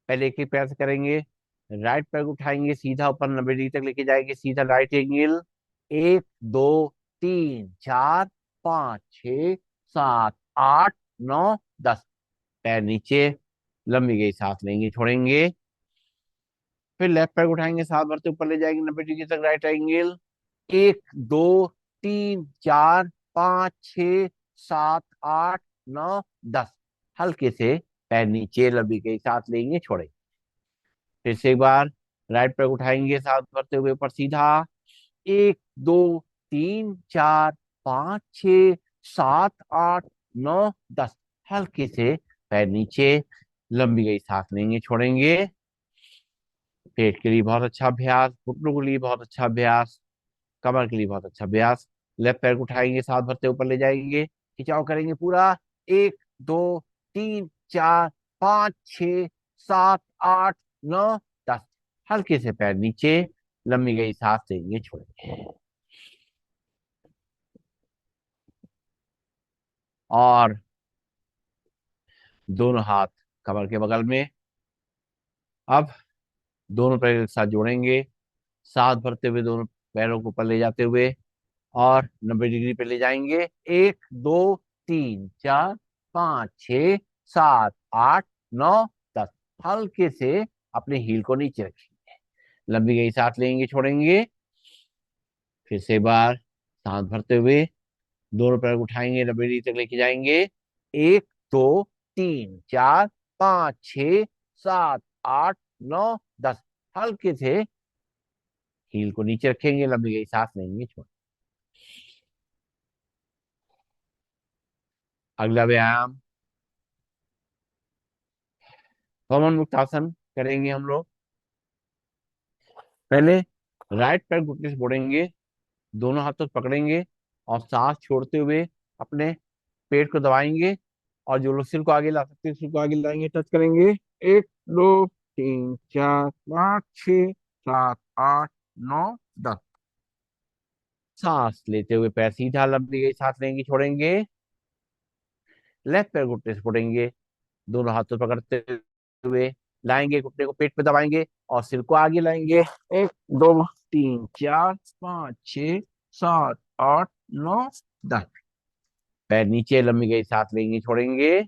पहले एक एक पैर से करेंगे। राइट पैर को उठाएंगे सीधा ऊपर, 90 डिग्री तक लेके जाएंगे, सीधा राइट एंगल। एक दो तीन चार पाँच छ सात आठ नौ दस। पैर नीचे, लंबी गई सांस लेंगे, छोड़ेंगे। फिर लेफ्ट पैर को उठाएंगे, साथ भरते ऊपर ले जाएंगे 90 डिग्री तक, राइट एंगल। एक दो तीन चार पाँच छ सात आठ नौ दस। हल्के से पैर नीचे, लंबी गई सांस लेंगे, छोड़ेंगे। फिर से एक बार राइट पैर उठाएंगे, साथ भरते हुए ऊपर सीधा। एक दो तीन चार पाँच छ सात आठ नौ दस। हल्के से पैर नीचे, लंबी गई सांस लेंगे, छोड़ेंगे। पेट के लिए बहुत अच्छा अभ्यास, घुटनों के लिए बहुत अच्छा अभ्यास, कमर के लिए बहुत अच्छा अभ्यास। लेफ्ट पैर को उठाएंगे, साथ भरते ऊपर ले जाएंगे, खिंचाव करेंगे पूरा। एक दो तीन चार पाँच छ सात आठ नौ दस। हल्के से पैर नीचे, लंबी गई सांस लेंगे, छोड़ेंगे। और दोनों हाथ कमर के बगल में। अब दोनों पैर एक साथ जोड़ेंगे, साथ भरते हुए दोनों पैरों को ऊपर ले जाते हुए, और 90 डिग्री पे ले जाएंगे। एक दो तीन चार पाँच छ सात आठ नौ दस। हल्के से अपने हील को नीचे रखेंगे, लंबी गई सांस लेंगे, छोड़ेंगे। फिर से एक बार सांस भरते हुए दोनों पैर को उठाएंगे, 90 डिग्री तक लेके जाएंगे। एक दो तीन चार पाँच छ सात आठ नौ दस। हल्के से हील को नीचे रखेंगे, लंबी गई सांस लेंगे, छोड़। अगला व्यायाम पवन मुक्त आसन करेंगे हम लोग। पहले राइट पैर घुटने से मोड़ेंगे, दोनों हाथों से पकड़ेंगे, और सांस छोड़ते हुए अपने पेट को दबाएंगे। और जो लोग सिर को आगे ला सकते हैं, सिर को आगे लाएंगे, टच करेंगे। एक दो तीन चार पाँच छ सात आठ नौ दस। सांस लेते हुए पैर सीधा, लंबी गई सांस लेंगे, छोड़ेंगे। लेफ्ट पैर घुटने से फोड़ेंगे, दोनों हाथों से पकड़ते हुए लाएंगे, घुटने को पेट पे दबाएंगे, और सिर को आगे लाएंगे। एक दो तीन चार पाँच छ सात आठ नौ दस। पैर नीचे, लंबी गई सांस लेंगे, छोड़ेंगे।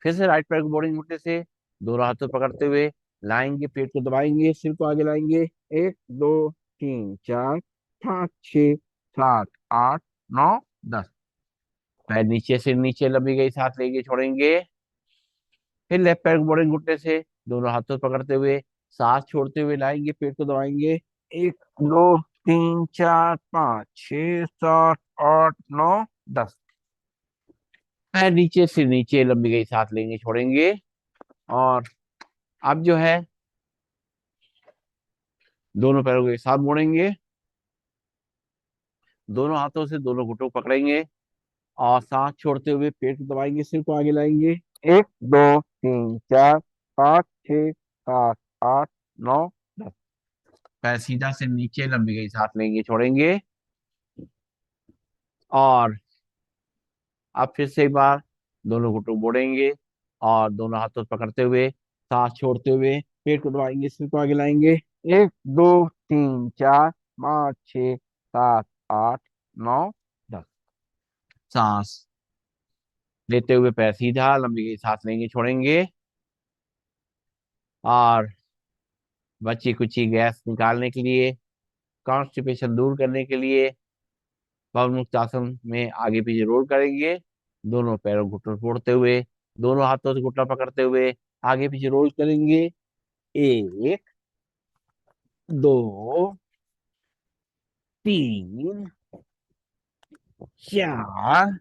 फिर से राइट पैर को मोड़ेंगे घुटने से, दोनों हाथों से पकड़ते हुए लाएंगे, पेट को दबाएंगे, सिर को आगे लाएंगे। एक दो तीन चार पाँच छ सात आठ नौ दस। पैर नीचे, सिर नीचे, लंबी गई सांस लेंगे, छोड़ेंगे। फिर लेफ्ट पैर को मोड़ेंगे घुटने से, दोनों हाथों से पकड़ते हुए सांस छोड़ते हुए लाएंगे, पेट को दबाएंगे। एक दो तीन चार पाँच छ सात आठ नौ दस। पैर नीचे, सिर नीचे, लंबी गई सांस लेंगे, छोड़ेंगे। और अब जो है दोनों पैरों को एक साथ मोड़ेंगे, दोनों हाथों से दोनों घुटनों को पकड़ेंगे, और सांस छोड़ते हुए पेट को दबाएंगे, सिर को आगे लाएंगे। एक दो तीन चार पाँच छ सात आठ नौ दस। पैर सीधा, से नीचे, लंबी गई सांस लेंगे, छोड़ेंगे। और अब फिर से एक बार दोनों घुटनों को मोड़ेंगे, और दोनों हाथों से पकड़ते हुए सांस छोड़ते हुए पेट को दबाएंगे, सिर को आगे लाएंगे। एक दो तीन चार पाँच छ सात आठ नौ दस। सांस लेते हुए पैर सीधा, लंबी गई सांस लेंगे, छोड़ेंगे। और बची कुची गैस निकालने के लिए, कॉन्स्टिपेशन दूर करने के लिए, पवन मुक्त आसन में आगे पीछे रोल करेंगे, दोनों पैरों घुटनों फोड़ते हुए, दोनों हाथों से घुटना पकड़ते हुए आगे पीछे रोल करेंगे। एक दो 3 4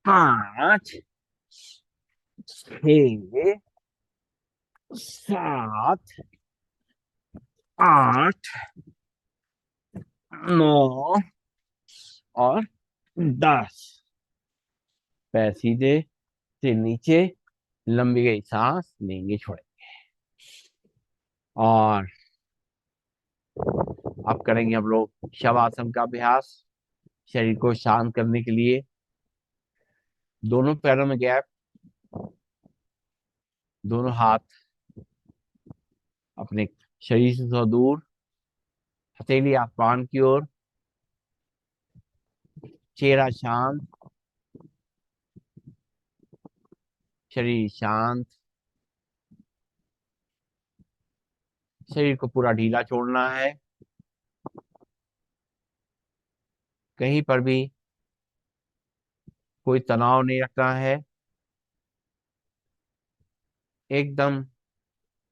5 6 7 8 9 और 10। पैर सीधे, सिर नीचे, लंबी गई सांस लेंगे, छोड़ेंगे। और अब करेंगे हम लोग शवासन का अभ्यास। शरीर को शांत करने के लिए दोनों पैरों में गैप, दोनों हाथ अपने शरीर से थोड़ा दूर, हथेली आसमान की ओर, चेहरा शांत, शरीर शांत। शरीर को पूरा ढीला छोड़ना है, कहीं पर भी कोई तनाव नहीं रखना है। एकदम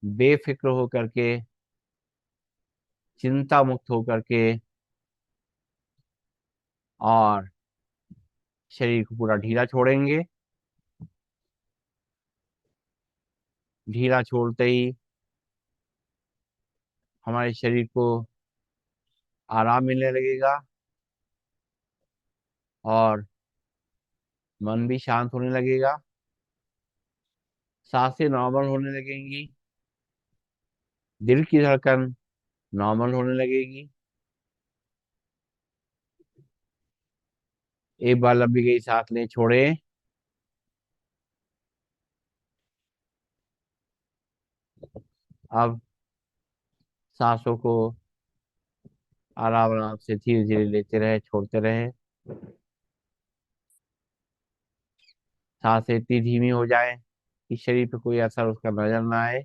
बेफिक्र होकर के, चिंता मुक्त होकर के, और शरीर को पूरा ढीला छोड़ेंगे। ढीला छोड़ते ही हमारे शरीर को आराम मिलने लगेगा और मन भी शांत होने लगेगा। सांसें नॉर्मल होने लगेंगी, दिल की धड़कन नॉर्मल होने लगेगी। एक बार लंबी गई सांस लें, छोड़ें। अब सांसों को आराम आराम से धीरे धीरे लेते रहे, छोड़ते रहे। सांसें इतनी धीमी हो जाए कि शरीर पे कोई असर उसका नजर ना आए।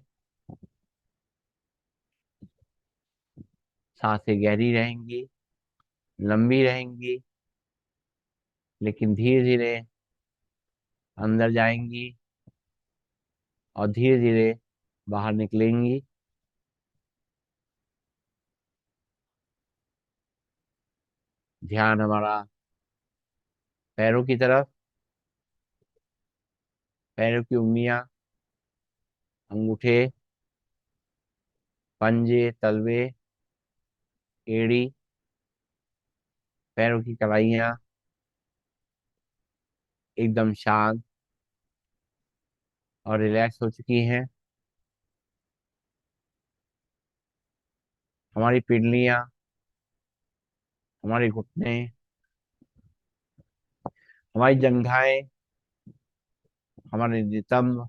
सांसें गहरी रहेंगी, लंबी रहेंगी, लेकिन धीरे धीरे अंदर जाएंगी और धीरे धीरे बाहर निकलेंगी। ध्यान हमारा पैरों की तरफ, पैरों की उंगलियां, अंगूठे, पंजे, तलवे, एड़ी, पैरों की कलाइयां एकदम शांत और रिलैक्स हो चुकी हैं। हमारी पिंडलियां, हमारे घुटने, हमारी जंघाएं, हमारे नितंब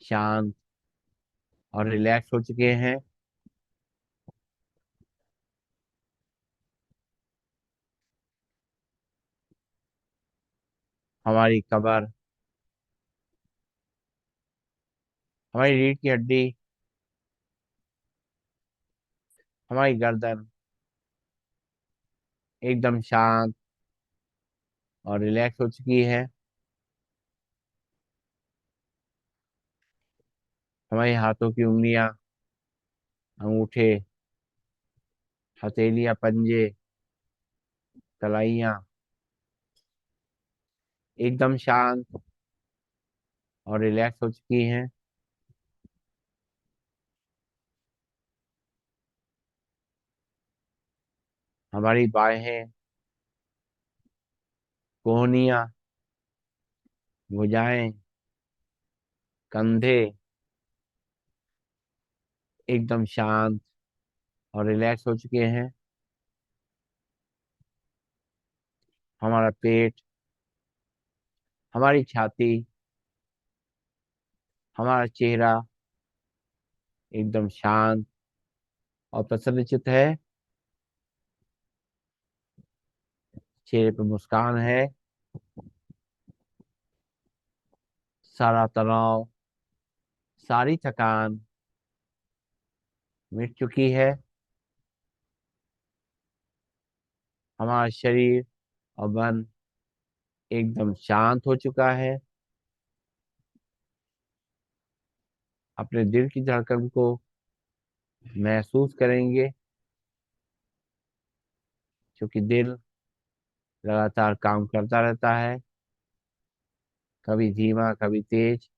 शांत और रिलैक्स हो चुके हैं। हमारी कमर, हमारी रीढ़ की हड्डी, हमारी गर्दन एकदम शांत और रिलैक्स हो चुकी है। हमारे हाथों की उंगलियां, अंगूठे, हथेलियां, पंजे, कलाइयां एकदम शांत और रिलैक्स हो चुकी हैं। हमारी बाहें, कोहनियां, भुजाएं, कंधे एकदम शांत और रिलैक्स हो चुके हैं। हमारा पेट, हमारी छाती, हमारा चेहरा एकदम शांत और प्रसन्नचित्त है। चेहरे पर मुस्कान है। सारा तनाव, सारी थकान मिट चुकी है। हमारा शरीर और मन एकदम शांत हो चुका है। अपने दिल की धड़कन को महसूस करेंगे। क्योंकि दिल लगातार काम करता रहता है, कभी धीमा कभी तेज,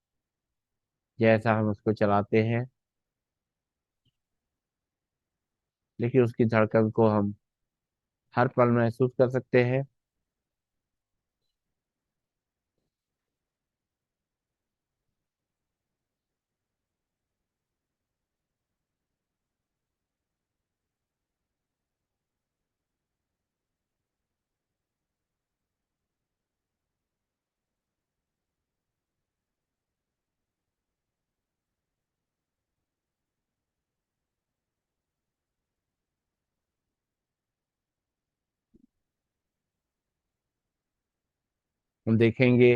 जैसा हम उसको चलाते हैं। लेकिन उसकी धड़कन को हम हर पल महसूस कर सकते हैं। हम देखेंगे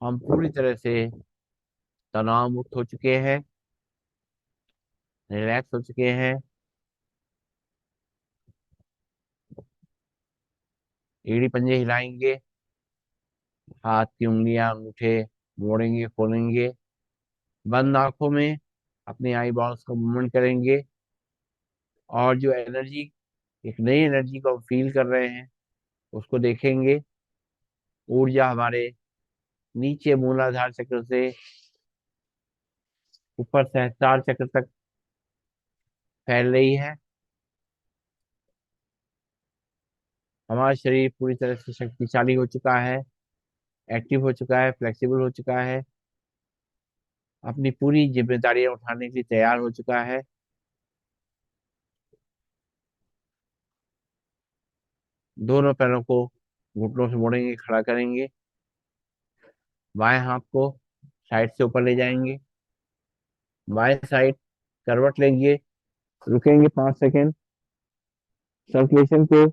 हम पूरी तरह से तनाव मुक्त हो चुके हैं, रिलैक्स हो चुके हैं। एड़ी पंजे हिलाएंगे, हाथ की उंगलियां अंगूठे मोड़ेंगे खोलेंगे, बंद आंखों में अपनी आई बॉल्स को मूवमेंट करेंगे। और जो एनर्जी, एक नई एनर्जी को हम फील कर रहे हैं, उसको देखेंगे। ऊर्जा हमारे नीचे मूलाधार चक्र से ऊपर सहस्त्रार चक्र तक फैल रही है। हमारा शरीर पूरी तरह से शक्तिशाली हो चुका है, एक्टिव हो चुका है, फ्लेक्सिबल हो चुका है, अपनी पूरी जिम्मेदारियां उठाने के लिए तैयार हो चुका है। दोनों पैरों को घुटनों से मोड़ेंगे, खड़ा करेंगे। बाएं हाथ को साइड से ऊपर ले जाएंगे, बाएं साइड करवट लेंगे, रुकेंगे 5 सेकेंड, सर्कुलेशन को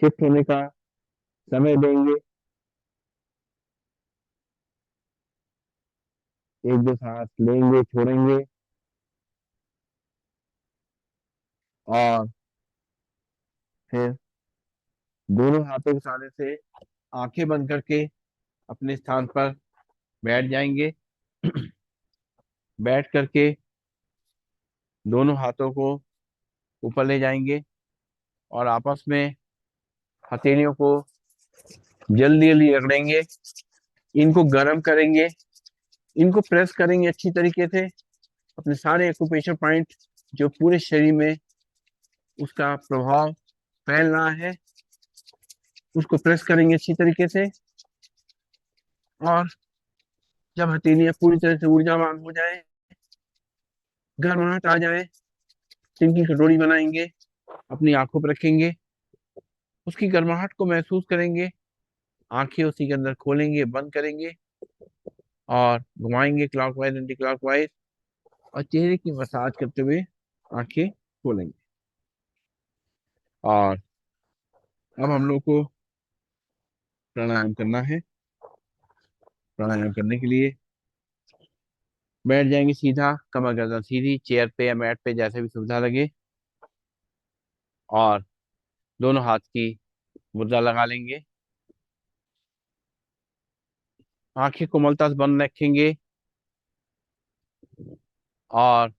शिफ्ट होने का समय देंगे। एक दो सांस लेंगे, छोड़ेंगे, और फिर दोनों हाथों के सहारे से आंखें बंद करके अपने स्थान पर बैठ जाएंगे। बैठ करके दोनों हाथों को ऊपर ले जाएंगे और आपस में हथेलियों को जल्दी जल्दी रगड़ेंगे, इनको गर्म करेंगे, इनको प्रेस करेंगे अच्छी तरीके से। अपने सारे एक्यूप्रेशर पॉइंट जो पूरे शरीर में उसका प्रभाव फैल रहा है, उसको प्रेस करेंगे अच्छी तरीके से। और जब हथेलियां पूरी तरह से ऊर्जावान हो जाए, गर्माहट आ जाए, तिनकी कटोरी बनाएंगे, अपनी आंखों पर रखेंगे, उसकी गर्माहट को महसूस करेंगे, आंखें उसी के अंदर खोलेंगे, बंद करेंगे, और घुमाएंगे क्लॉकवाइज एंटी क्लॉकवाइज, और चेहरे की मसाज करते हुए आंखें खोलेंगे। और अब हम लोग को प्राणायाम करना है। प्राणायाम करने के लिए बैठ जाएंगे सीधा, कमर गर्दन सीधी, चेयर पे या मैट पे, जैसे भी सुविधा लगे, और दोनों हाथ की मुद्रा लगा लेंगे। आंखें कोमलता से बंद रखेंगे, और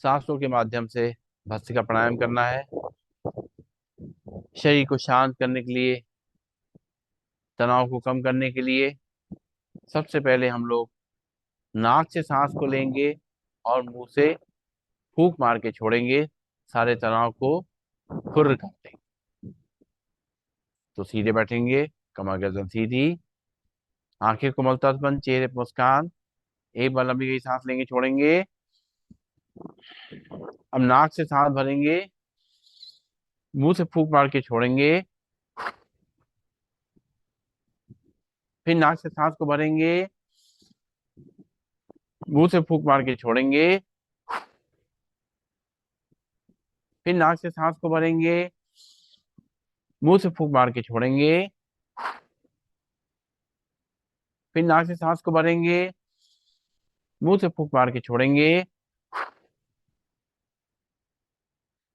सांसों के माध्यम से भस्त्रिका प्राणायाम करना है। शरीर को शांत करने के लिए, तनाव को कम करने के लिए सबसे पहले हम लोग नाक से सांस को लेंगे और मुंह से फूंक मार के छोड़ेंगे, सारे तनाव को फुर्र कर देंगे। तो सीधे बैठेंगे, कमर गर्दन सीधी, आंखें कोमलता से बंद, चेहरे पर मुस्कान। एक बार लंबी गई सांस लेंगे, छोड़ेंगे। अब नाक से सांस भरेंगे, मुंह से फूंक मार के छोड़ेंगे, फिर नाक से सांस को भरेंगे, मुंह से फूंक मार के छोड़ेंगे, फिर नाक से सांस को भरेंगे, मुंह से फूंक मार के छोड़ेंगे, फिर नाक से सांस को भरेंगे, मुंह से फूंक मार के छोड़ेंगे,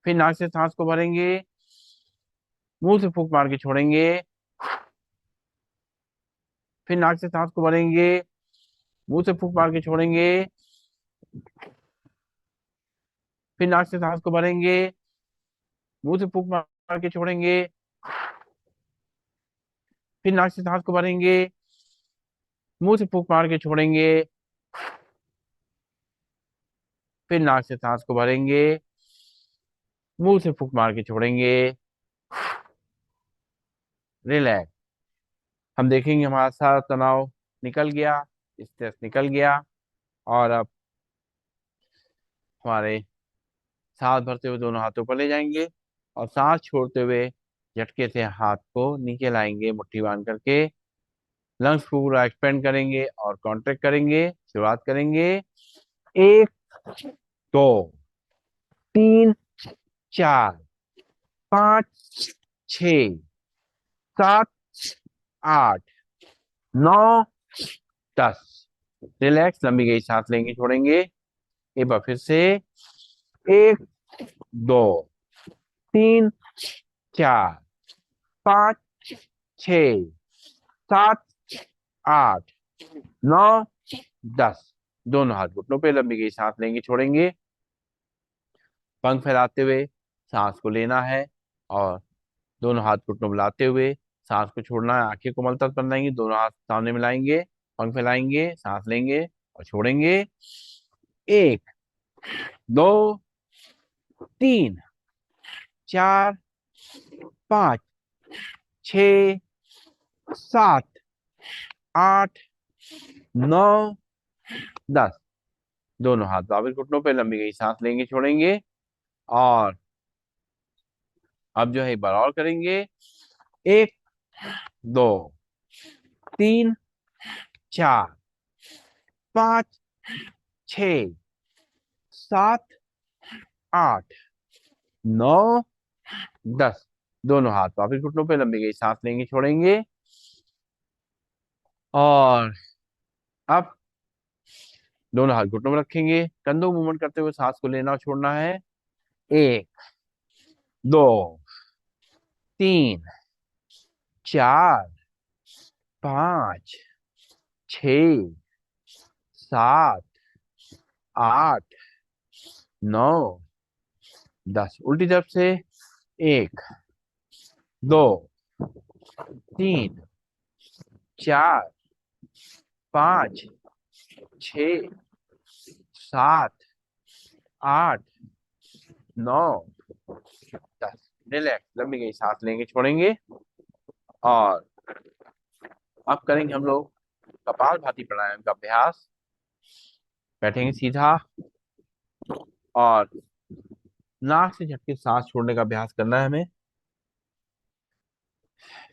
फिर नाक से सांस को भरेंगे, मुंह से फूंक मार के छोड़ेंगे, फिर नाक से सांस को भरेंगे, मुंह से फूंक मार के छोड़ेंगे, फिर नाक से सांस को भरेंगे, मुंह से फूंक मार के छोड़ेंगे, फिर नाक से सांस को भरेंगे, मुंह से फूंक मार के छोड़ेंगे, फिर नाक से सांस को भरेंगे, मुंह से फूंक मार के छोड़ेंगे। रिलैक्स। हम देखेंगे हमारा सारा तनाव निकल गया, स्ट्रेस निकल गया। और अब हमारे सांस भरते हुए दोनों हाथों पर ले जाएंगे और सांस छोड़ते हुए झटके से हाथ को नीचे लाएंगे मुट्ठी बांध करके। लंग्स को पूरा एक्सपेंड करेंगे और कॉन्ट्रैक्ट करेंगे। शुरुआत करेंगे। एक, दो, तीन, चार, पाँच, छ, सात, आठ, नौ, 10। रिलैक्स। लंबी गई सांस लेंगे, छोड़ेंगे। एक बार फिर से। एक, दो, तीन, चार, पाँच, छ, सात, आठ, नौ, 10। दोनों हाथ घुटनों पे लंबी गई सांस लेंगे, छोड़ेंगे। पंख फैलाते हुए सांस को लेना है और दोनों हाथ घुटनों मिलाते हुए सांस को छोड़ना है। आंखें को मलतब बनाएंगे, दोनों हाथ सामने मिलाएंगे, पंख फैलाएंगे, सांस लेंगे और छोड़ेंगे। एक, दो, तीन, चार, पाँच, छ, सात, आठ, नौ, 10। दोनों हाथ बाबिल घुटनों पे लंबी गई सांस लेंगे, छोड़ेंगे। और अब जो है एक बार और करेंगे। एक, दो, तीन, चार, पाँच, छ, सात, आठ, नौ, 10। दोनों हाथ वापिस घुटनों पे लंबी गई सांस लेंगे, छोड़ेंगे। और अब दोनों हाथ घुटनों में रखेंगे, कंधों मूवमेंट करते हुए सांस को लेना और छोड़ना है। एक, दो, तीन, चार, पाँच, छ, सात, आठ, नौ, 10। उल्टी तरफ से। एक, दो, तीन, चार, पाँच, छ, सात, आठ, नौ, 10। रिलैक्स। लंबी गई सांस लेंगे, छोड़ेंगे। और अब करेंगे हम लोग कपालभाति प्राणायाम का अभ्यास। बैठेंगे सीधा और नाक से झटके सांस छोड़ने का अभ्यास करना है हमें।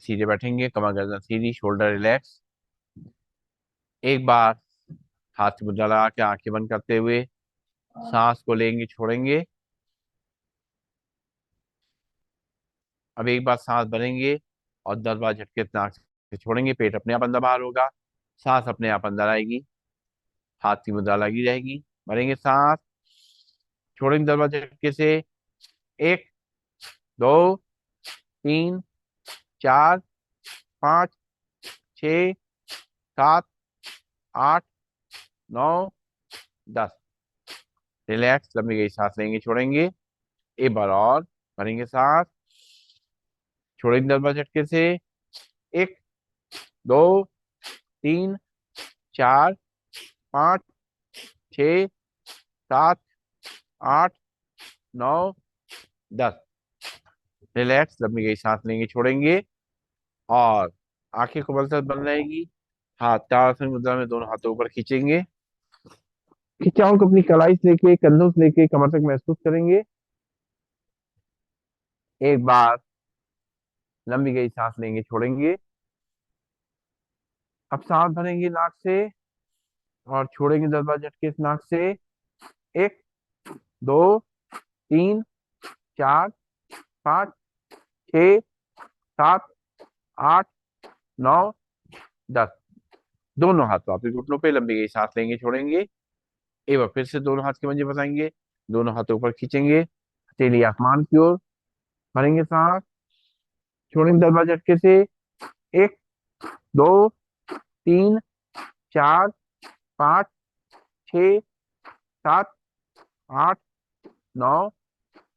सीधे बैठेंगे, कमर गर्दन सीधी, शोल्डर रिलैक्स। एक बार हाथ से मुद्रा लगा के आंखें बंद करते हुए सांस को लेंगे, छोड़ेंगे। अब एक बार सांस भरेंगे और 10 बार झटके से नाक से छोड़ेंगे। पेट अपने आप अंदर बाहर होगा, सांस अपने आप अंदर आएगी, हाथ की मुद्रा लगी रहेगी। भरेंगे सांस, छोड़ेंगे 10 बार झटके से। एक, दो, तीन, चार, पाँच, छ, सात, आठ, नौ, 10। रिलैक्स। लंबी गई सांस लेंगे, छोड़ेंगे। एक बार और भरेंगे सांस, छोड़ेंगे 10 बार झटके से। एक, दो, तीन, चार, पाँच, छ, सात, आठ, नौ, 10। रिलैक्स। लंबी गई सांस लेंगे, छोड़ेंगे। और आंखें को से बंद रहेगी। हाथ ताड़ासन मुद्रा में दोनों हाथों ऊपर खींचेंगे। खिंचाव को अपनी कलाई से लेके कंधों से लेके कमर तक महसूस करेंगे। एक बार लंबी गई सांस लेंगे, छोड़ेंगे। अब सांस भरेंगे नाक से और छोड़ेंगे 10 बार झटके से नाक से। एक, दो, तीन, चार, पाँच, छ, सात, आठ, नौ, 10। दोनों हाथ वापिस घुटनों पे लंबी गई सांस लेंगे, छोड़ेंगे। एक बार फिर से दोनों हाथ के पंजे फंसाएंगे, दोनों हाथों ऊपर खींचेंगे, हथेली आसमान की ओर। भरेंगे सांस, छोड़ेंगे 10 बार झटके से। एक, दो, तीन, चार, पाँच, छ, सात, आठ, नौ,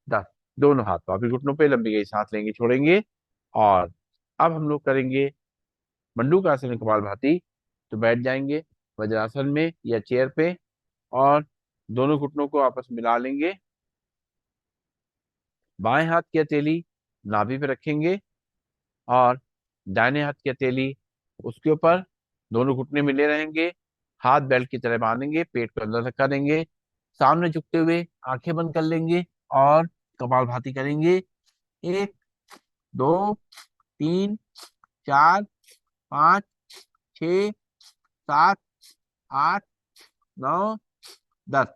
10। दोनों हाथ वापिस घुटनों पे, लंबी गई सांस लेंगे छोड़ेंगे। और अब हम लोग करेंगे मंडूकासन कपालभाति। तो बैठ जाएंगे वज्रासन में या चेयर पे, और दोनों घुटनों को आपस में मिला लेंगे। बाएं हाथ की हथेली नाभि पे रखेंगे, और दाहिने हाथ की हथेली उसके ऊपर। दोनों घुटने मिले रहेंगे, हाथ बेल्ट की तरह बांधेंगे, पेट को अंदर धक्का देंगे, सामने झुकते हुए आंखें बंद कर लेंगे और कपालभाति करेंगे। एक, दो, तीन, चार, पाँच, छ, सात, आठ, नौ, 10।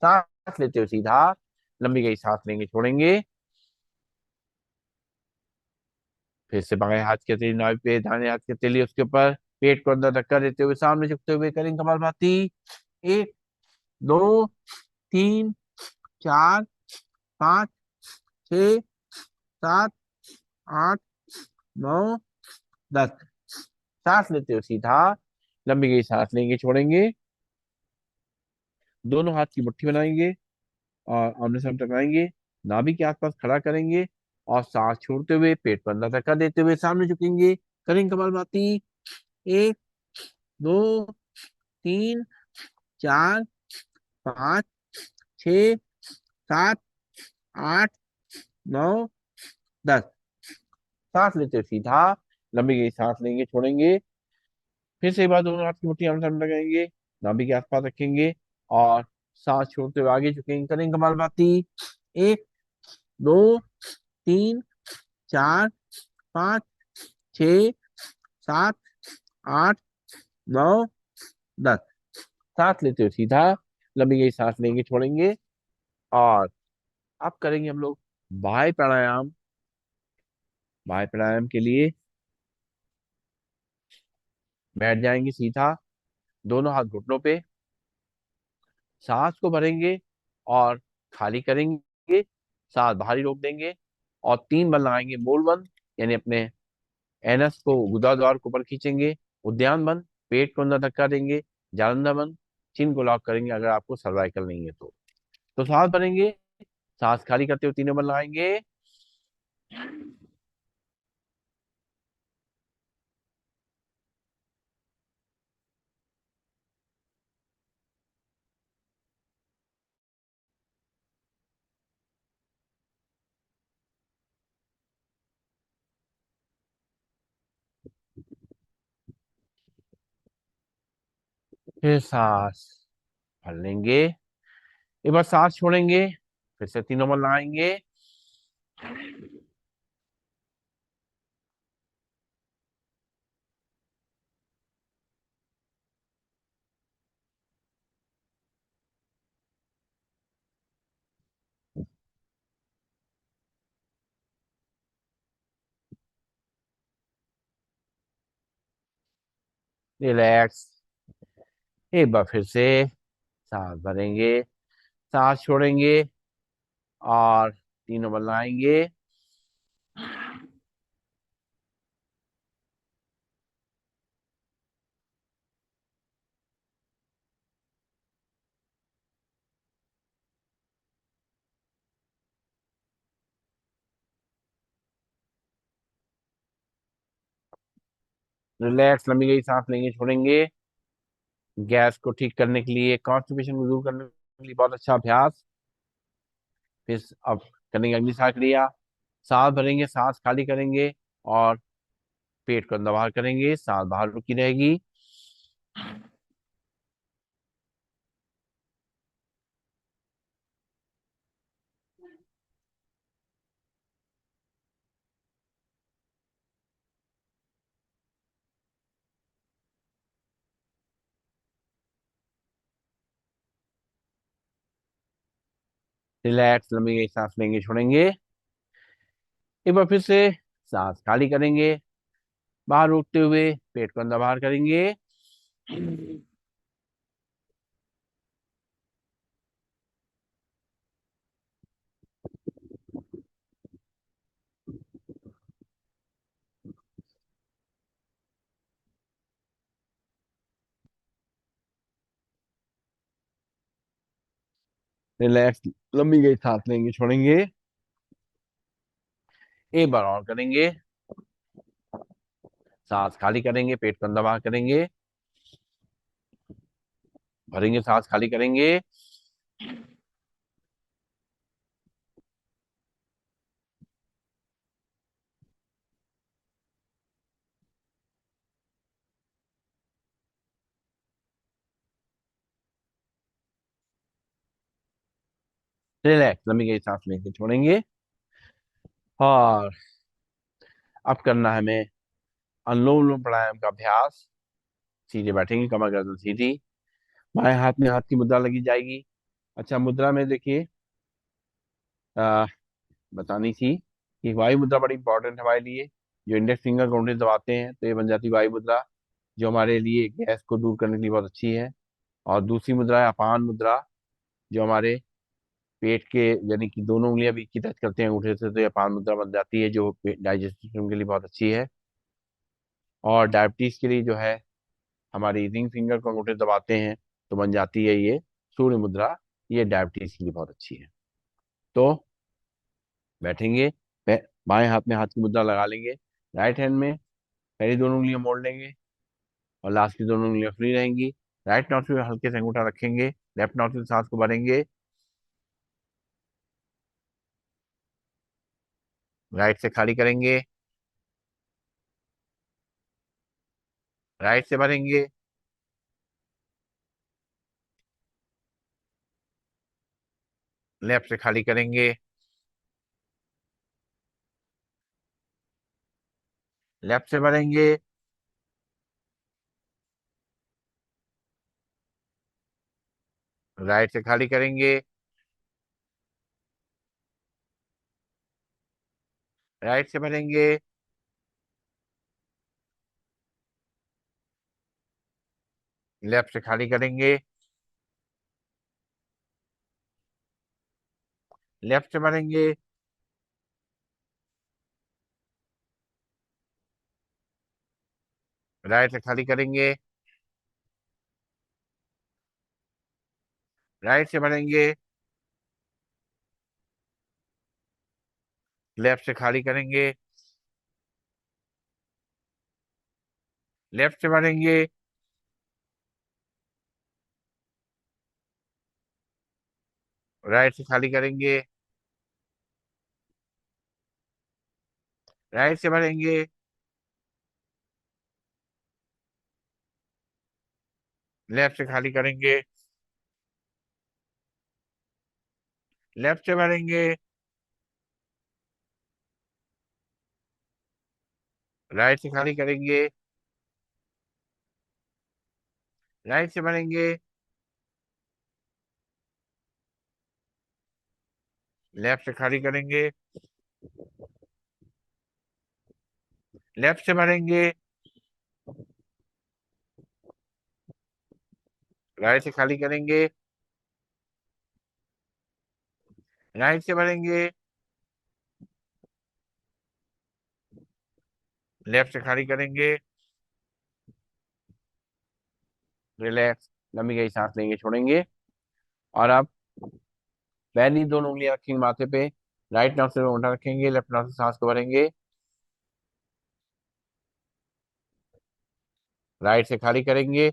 सांस लेते हुए सीधा लंबी गई सांस लेंगे छोड़ेंगे। फिर से बाएं हाथ की हथेली नाभि पे, दाहिने हाथ की हथेली उसके ऊपर, पेट को अंदर धक्का देते हुए सामने झुकते हुए करेंगे कपालभाति। एक, दो, तीन, चार, पाँच, छ, सात, आठ, नौ, 10। सांस लेते हुए सीधा लंबी गई सांस लेंगे छोड़ेंगे। दोनों हाथ की मुट्ठी बनाएंगे और आमने सामने टकराएंगे, नाभि के आसपास खड़ा करेंगे, और सांस छोड़ते हुए पेट पर अंदर धक्का देते हुए सामने झुकेंगे, करेंगे कपालभाति। एक, दो, तीन, चार, पाँच, छ, सात, आठ, नौ, 10। सांस लेते हुए सीधा लंबी गई सांस लेंगे छोड़ेंगे। फिर से एक बार दोनों हाथ की मुट्ठी आमने सामने लगाएंगे, नाभि के आसपास रखेंगे, और सांस छोड़ते हुए आगे झुकेंगे, करेंगे कपालभाति। एक, दो, तीन, चार, पाँच, छ, सात, आठ, नौ, 10। सांस लेते हुए सीधा लंबी गई सांस लेंगे छोड़ेंगे। और अब करेंगे हम लोग बाह्य प्राणायाम। बाह्य प्राणायाम के लिए बैठ जाएंगे सीधा, दोनों हाथ घुटनों पे, सांस को भरेंगे और खाली करेंगे, सांस बाहर ही रोक देंगे, और 3 बल लगाएंगे। मूल बंद, यानी अपने एनस को गुदाद्वार को ऊपर खींचेंगे। उद्यान बंद, पेट को अंदर धक्का देंगे। जालंधर बंद, चिन्ह को लॉक करेंगे अगर आपको सर्वाइकल नहीं है तो सांस भरेंगे, सांस खाली करते हुए 3 बल लगाएंगे। फिर सांस भर लेंगे, एक बार सांस छोड़ेंगे, फिर से 3 बल लगाएंगे। रिलैक्स। एक बार फिर से सांस भरेंगे, सांस छोड़ेंगे, और 3 बल लगाएंगे। रिलैक्स, लंबी गई सांस लेंगे छोड़ेंगे। गैस को ठीक करने के लिए, कॉन्स्टिपेशन को दूर करने के लिए बहुत अच्छा अभ्यास। फिर अब करेंगे अगली सांस क्रिया। सांस भरेंगे, सांस खाली करेंगे, और पेट को अंदर बाहर करेंगे, सांस बाहर रुकी रहेगी। रिलैक्स, लंबी गई सांस लेंगे छोड़ेंगे। एक बार फिर से सांस खाली करेंगे, बाहर रोकते हुए पेट को अंदर बाहर करेंगे। रिलैक्स, लंबी गई सांस लेंगे छोड़ेंगे। एक बार और करेंगे। सांस खाली करेंगे, पेट को अंदर बाहर करेंगे, भरेंगे, सांस खाली करेंगे। रिलैक्स, लंबी गई सांस लेके छोड़ेंगे। और अब करना है हमें अनुलोम विलोम प्राणायाम का अभ्यास। सीधे बैठेंगे, कमर गर्दन सीधी, बाएं हाथ में हाथ की मुद्रा लगी जाएगी। अच्छा, मुद्रा में देखिए, आ, बतानी थी कि वायु मुद्रा बड़ी इंपॉर्टेंट है हमारे लिए। जो इंडेक्स फिंगर को उंगली दबाते हैं तो ये बन जाती है वायु मुद्रा, जो हमारे लिए गैस को दूर करने के लिए बहुत अच्छी है। और दूसरी मुद्रा है अपान मुद्रा, जो हमारे पेट के, यानी कि दोनों उंगलियां बीच की टच करते हैं अंगूठे से, तो ये अपान मुद्रा बन जाती है, जो डाइजेस्टिव सिस्टम के लिए बहुत अच्छी है। और डायबिटीज के लिए जो है, हमारी रिंग फिंगर को अंगूठे दबाते हैं तो बन जाती है ये सूर्य मुद्रा। ये डायबिटीज के लिए बहुत अच्छी है। तो बैठेंगे, बाएं हाथ में हाथ की मुद्रा लगा लेंगे, राइट हैंड में पहली दोनों उंगलियां मोड़ लेंगे और लास्ट की दोनों उंगलियां फ्री रहेंगी। राइट नॉट में हल्के से अंगूठा रखेंगे, लेफ्ट नॉट में सांस को भरेंगे, राइट से खाली करेंगे, राइट से भरेंगे, लेफ्ट से खाली करेंगे, लेफ्ट से भरेंगे, राइट से खाली करेंगे, राइट से भरेंगे, लेफ्ट से खाली करेंगे, लेफ्ट से भरेंगे, राइट से खाली करेंगे, राइट से भरेंगे, लेफ्ट से खाली करेंगे, लेफ्ट से भरेंगे, राइट से खाली करेंगे, राइट से भरेंगे, लेफ्ट से खाली करेंगे, लेफ्ट से भरेंगे, राइट से खाली करेंगे, राइट से भरेंगे, लेफ्ट से खाली करेंगे, लेफ्ट से भरेंगे, राइट से खाली करेंगे, राइट से भरेंगे, लेफ्ट से खाली करेंगे। रिलैक्स, लंबी गई सांस लेंगे, छोड़ेंगे। और अब पहली दोनों उंगलियां रखेंगे माथे पे, राइट नॉट से अंगूठा रखेंगे, लेफ्ट नॉट से सांस को भरेंगे, राइट से खाली करेंगे,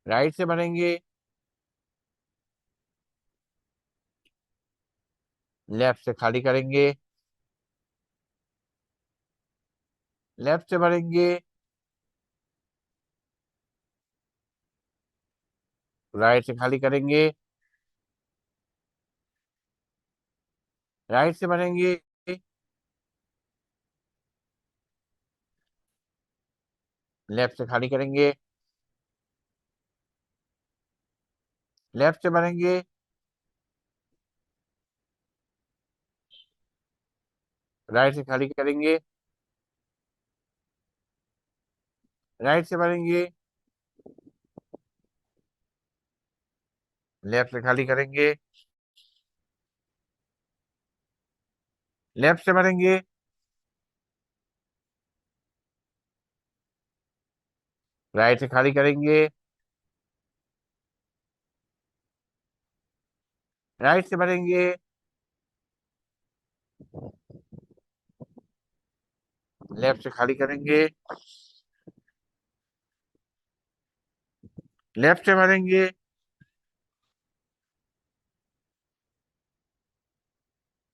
राइट से भरेंगे, लेफ्ट से खाली करेंगे, लेफ्ट से भरेंगे, राइट से खाली करेंगे, राइट से भरेंगे, लेफ्ट से खाली करेंगे, लेफ्ट से भरेंगे, राइट से खाली करेंगे, राइट से भरेंगे, लेफ्ट से खाली करेंगे, लेफ्ट से भरेंगे, राइट से खाली करेंगे, राइट से भरेंगे, लेफ्ट से खाली करेंगे, लेफ्ट से भरेंगे,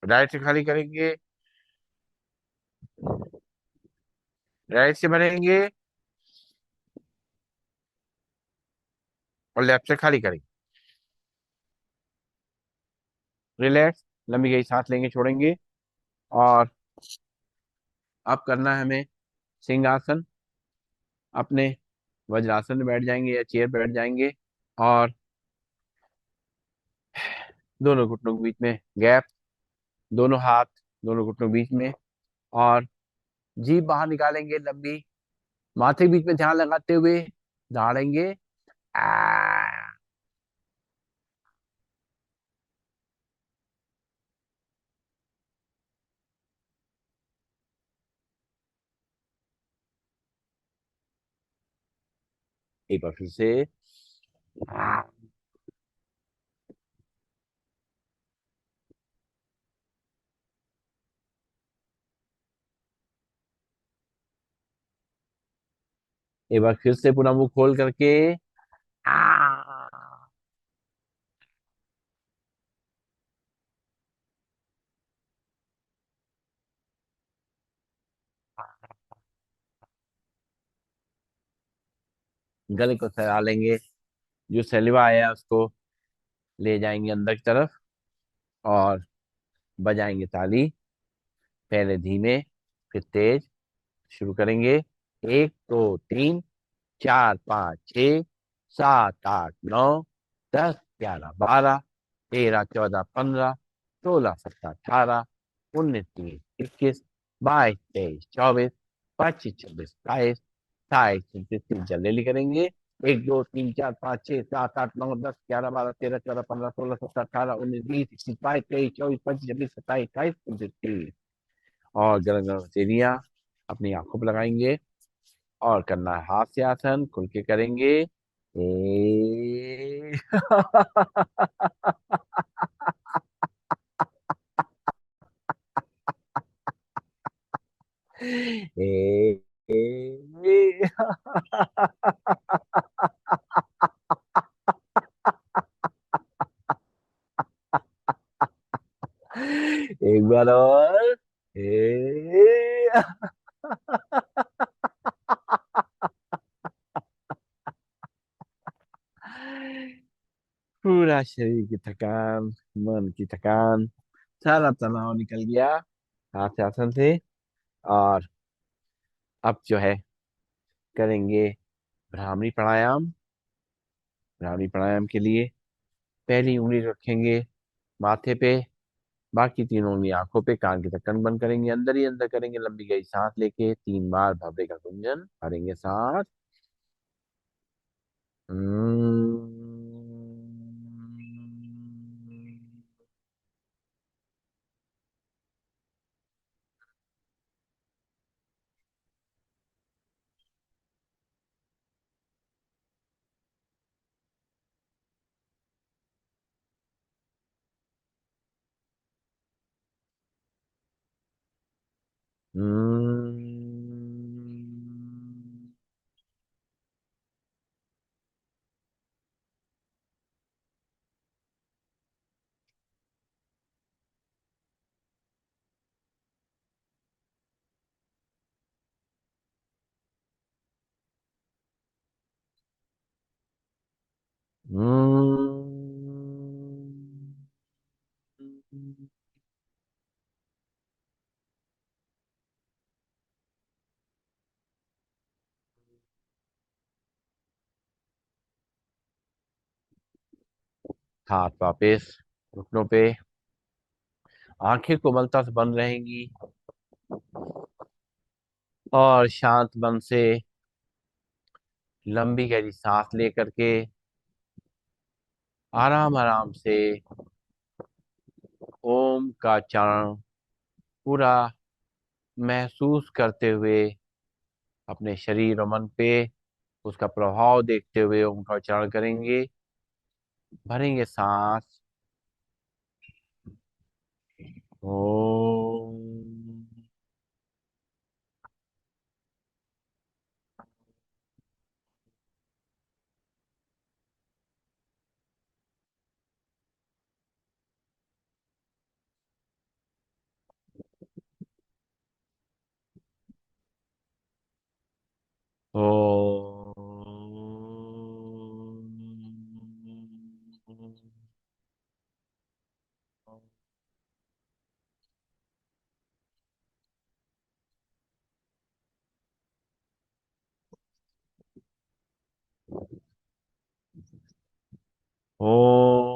राइट से खाली करेंगे, राइट से भरेंगे और लेफ्ट से खाली करेंगे। रिलैक्स, लंबी गहरी सांस लेंगे, छोड़ेंगे। और अब करना है हमें सिंहासन। अपने वज्रासन में बैठ जाएंगे या चेयर बैठ जाएंगे, और दोनों घुटनों के बीच में गैप, दोनों हाथ दोनों घुटनों के बीच में, और जीभ बाहर निकालेंगे लंबी, माथे के बीच में ध्यान लगाते हुए झाड़ेंगे। आ, एक बार फिर से। आ, एक बार फिर से पूरा मुंह खोल करके। आ, गले को सरा लेंगे, जो सलिवा आया है उसको ले जाएंगे अंदर की तरफ, और बजाएंगे ताली। पहले धीमे, फिर तेज। शुरू करेंगे। 1 2 3 4 5 6 7 8 9 10 11 12 13 14 15 16 17 18 19 20 21 22 23 24 25 26 27 28 29 30 जल्दी करेंगे। 1 2 3 4 5 6 7 8 9 10 11 12 13 14 15 16 17 18 19 20 21 22 23 24 25 26 27 28 29 30। और गरम गरम सेवियां अपनी आंखों पर लगाएंगे, और करना है हास्य आसन, खुल के करेंगे। ए ए, ए, एक बार और। ए पूरा शरीर की थकान, मन की थकान, सारा तनाव निकल गया हाथ आसन से। और अब जो है करेंगे भ्रामरी प्राणायाम। भ्रामरी प्राणायाम के लिए पहली उंगली रखेंगे माथे पे, बाकी तीनों उंगली आंखों पे, कान के ढक्कन बंद करेंगे, अंदर ही अंदर करेंगे लंबी गई सांस लेके 3 बार भव्य का गुंजन भरेंगे सांस। हाथ वापिस घुटनों पे, आंखें कोमलता से बंद रहेंगी, और शांत मन से लंबी गहरी सांस लेकर के आराम आराम से ओम का उच्चारण पूरा महसूस करते हुए अपने शरीर और मन पे उसका प्रभाव देखते हुए ओम का उच्चारण करेंगे। भरेंगे सांस। ओम। ओम।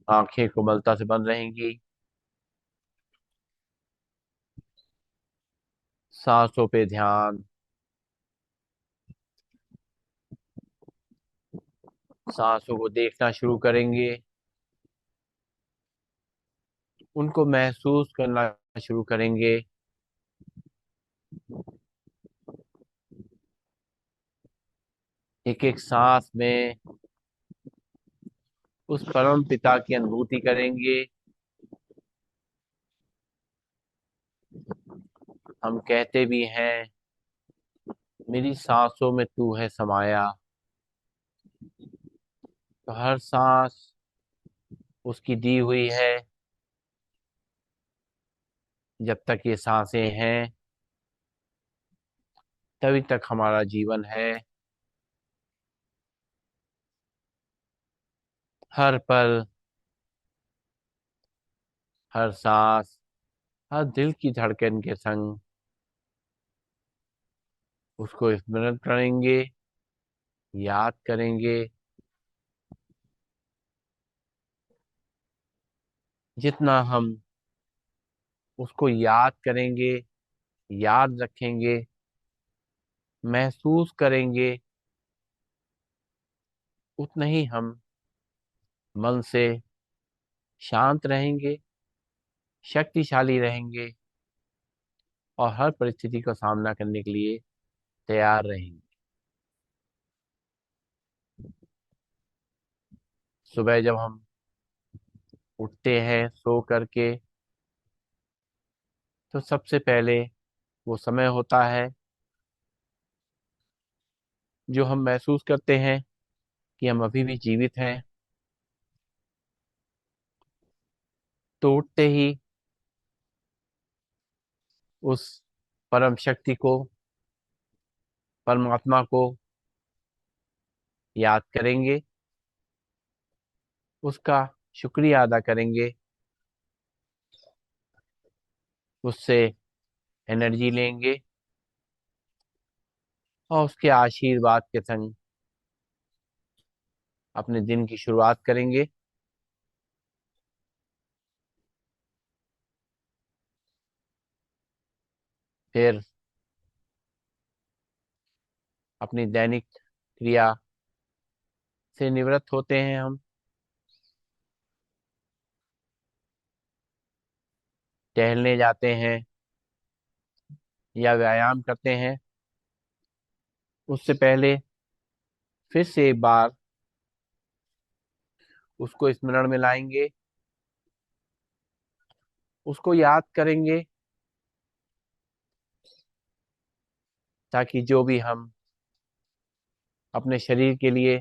आंखें कोमलता से बंद रहेंगी। सांसों पे ध्यान। सांसों को देखना शुरू करेंगे। उनको महसूस करना शुरू करेंगे। एक एक सांस में उस परम पिता की अनुभूति करेंगे। हम कहते भी हैं, मेरी सांसों में तू है समाया। तो हर सांस उसकी दी हुई है। जब तक ये सांसें हैं तभी तक हमारा जीवन है। हर पल, हर सांस, हर दिल की धड़कन के संग उसको स्मरण करेंगे, याद करेंगे। जितना हम उसको याद करेंगे, याद रखेंगे, महसूस करेंगे, उतना ही हम मन से शांत रहेंगे, शक्तिशाली रहेंगे और हर परिस्थिति का सामना करने के लिए तैयार रहेंगे। सुबह जब हम उठते हैं सो करके, तो सबसे पहले वो समय होता है जो हम महसूस करते हैं कि हम अभी भी जीवित हैं। तो उठते ही उस परम शक्ति को, परमात्मा को याद करेंगे, उसका शुक्रिया अदा करेंगे, उससे एनर्जी लेंगे और उसके आशीर्वाद के संग अपने दिन की शुरुआत करेंगे। फिर अपनी दैनिक क्रिया से निवृत्त होते हैं हम। टहलने जाते हैं या व्यायाम करते हैं। उससे पहले फिर से एक बार उसको स्मरण में लाएंगे, उसको याद करेंगे, ताकि जो भी हम अपने शरीर के लिए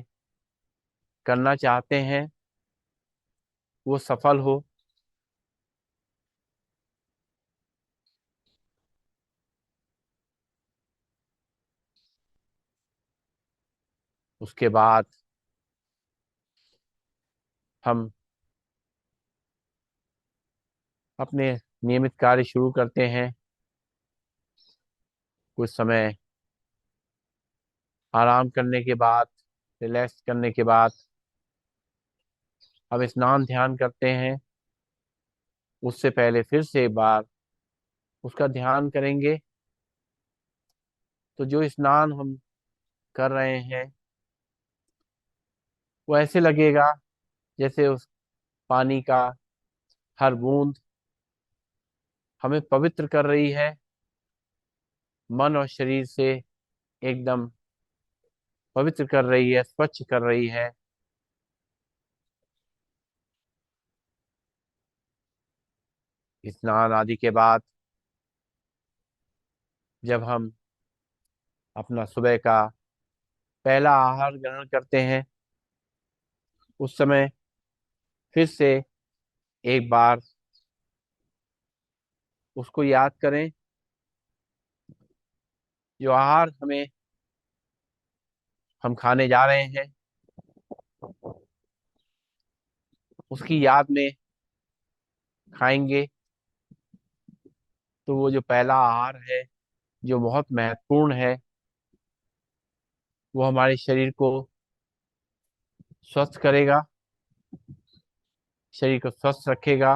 करना चाहते हैं वो सफल हो। उसके बाद हम अपने नियमित कार्य शुरू करते हैं। कुछ समय आराम करने के बाद, रिलैक्स करने के बाद हम स्नान ध्यान करते हैं। उससे पहले फिर से एक बार उसका ध्यान करेंगे। तो जो स्नान हम कर रहे हैं वो ऐसे लगेगा जैसे उस पानी का हर बूंद हमें पवित्र कर रही है, मन और शरीर से एकदम पवित्र कर रही है, स्वच्छ कर रही है। स्नान आदि के बाद जब हम अपना सुबह का पहला आहार ग्रहण करते हैं, उस समय फिर से एक बार उसको याद करें जो आहार हम खाने जा रहे हैं, उसकी याद में खाएंगे। तो वो जो पहला आहार है, जो बहुत महत्वपूर्ण है, वो हमारे शरीर को स्वस्थ करेगा, शरीर को स्वस्थ रखेगा।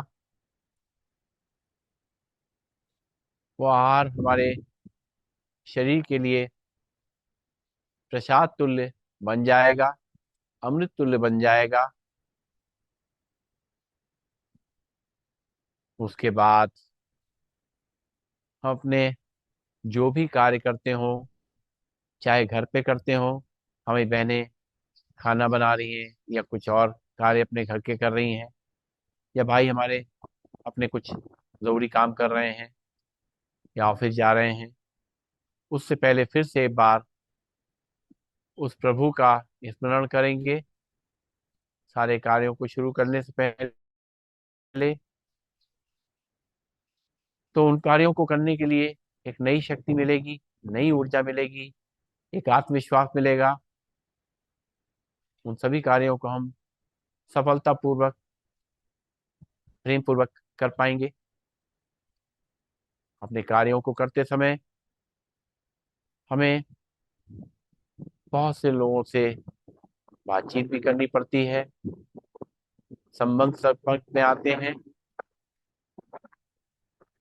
वो आहार हमारे शरीर के लिए प्रसाद तुल्य बन जाएगा, अमृत तुल्य बन जाएगा। उसके बाद हम अपने जो भी कार्य करते हो, चाहे घर पे करते हो, हमारी बहनें खाना बना रही हैं या कुछ और कार्य अपने घर के कर रही हैं, या भाई हमारे अपने कुछ जरूरी काम कर रहे हैं या ऑफिस जा रहे हैं, उससे पहले फिर से एक बार उस प्रभु का स्मरण करेंगे सारे कार्यों को शुरू करने से पहले। तो उन कार्यों को करने के लिए एक नई शक्ति मिलेगी, नई ऊर्जा मिलेगी, एक आत्मविश्वास मिलेगा। उन सभी कार्यों को हम सफलतापूर्वक, प्रेम पूर्वक कर पाएंगे। अपने कार्यों को करते समय हमें बहुत से लोगों से बातचीत भी करनी पड़ती है, संबंध संपर्क में आते हैं।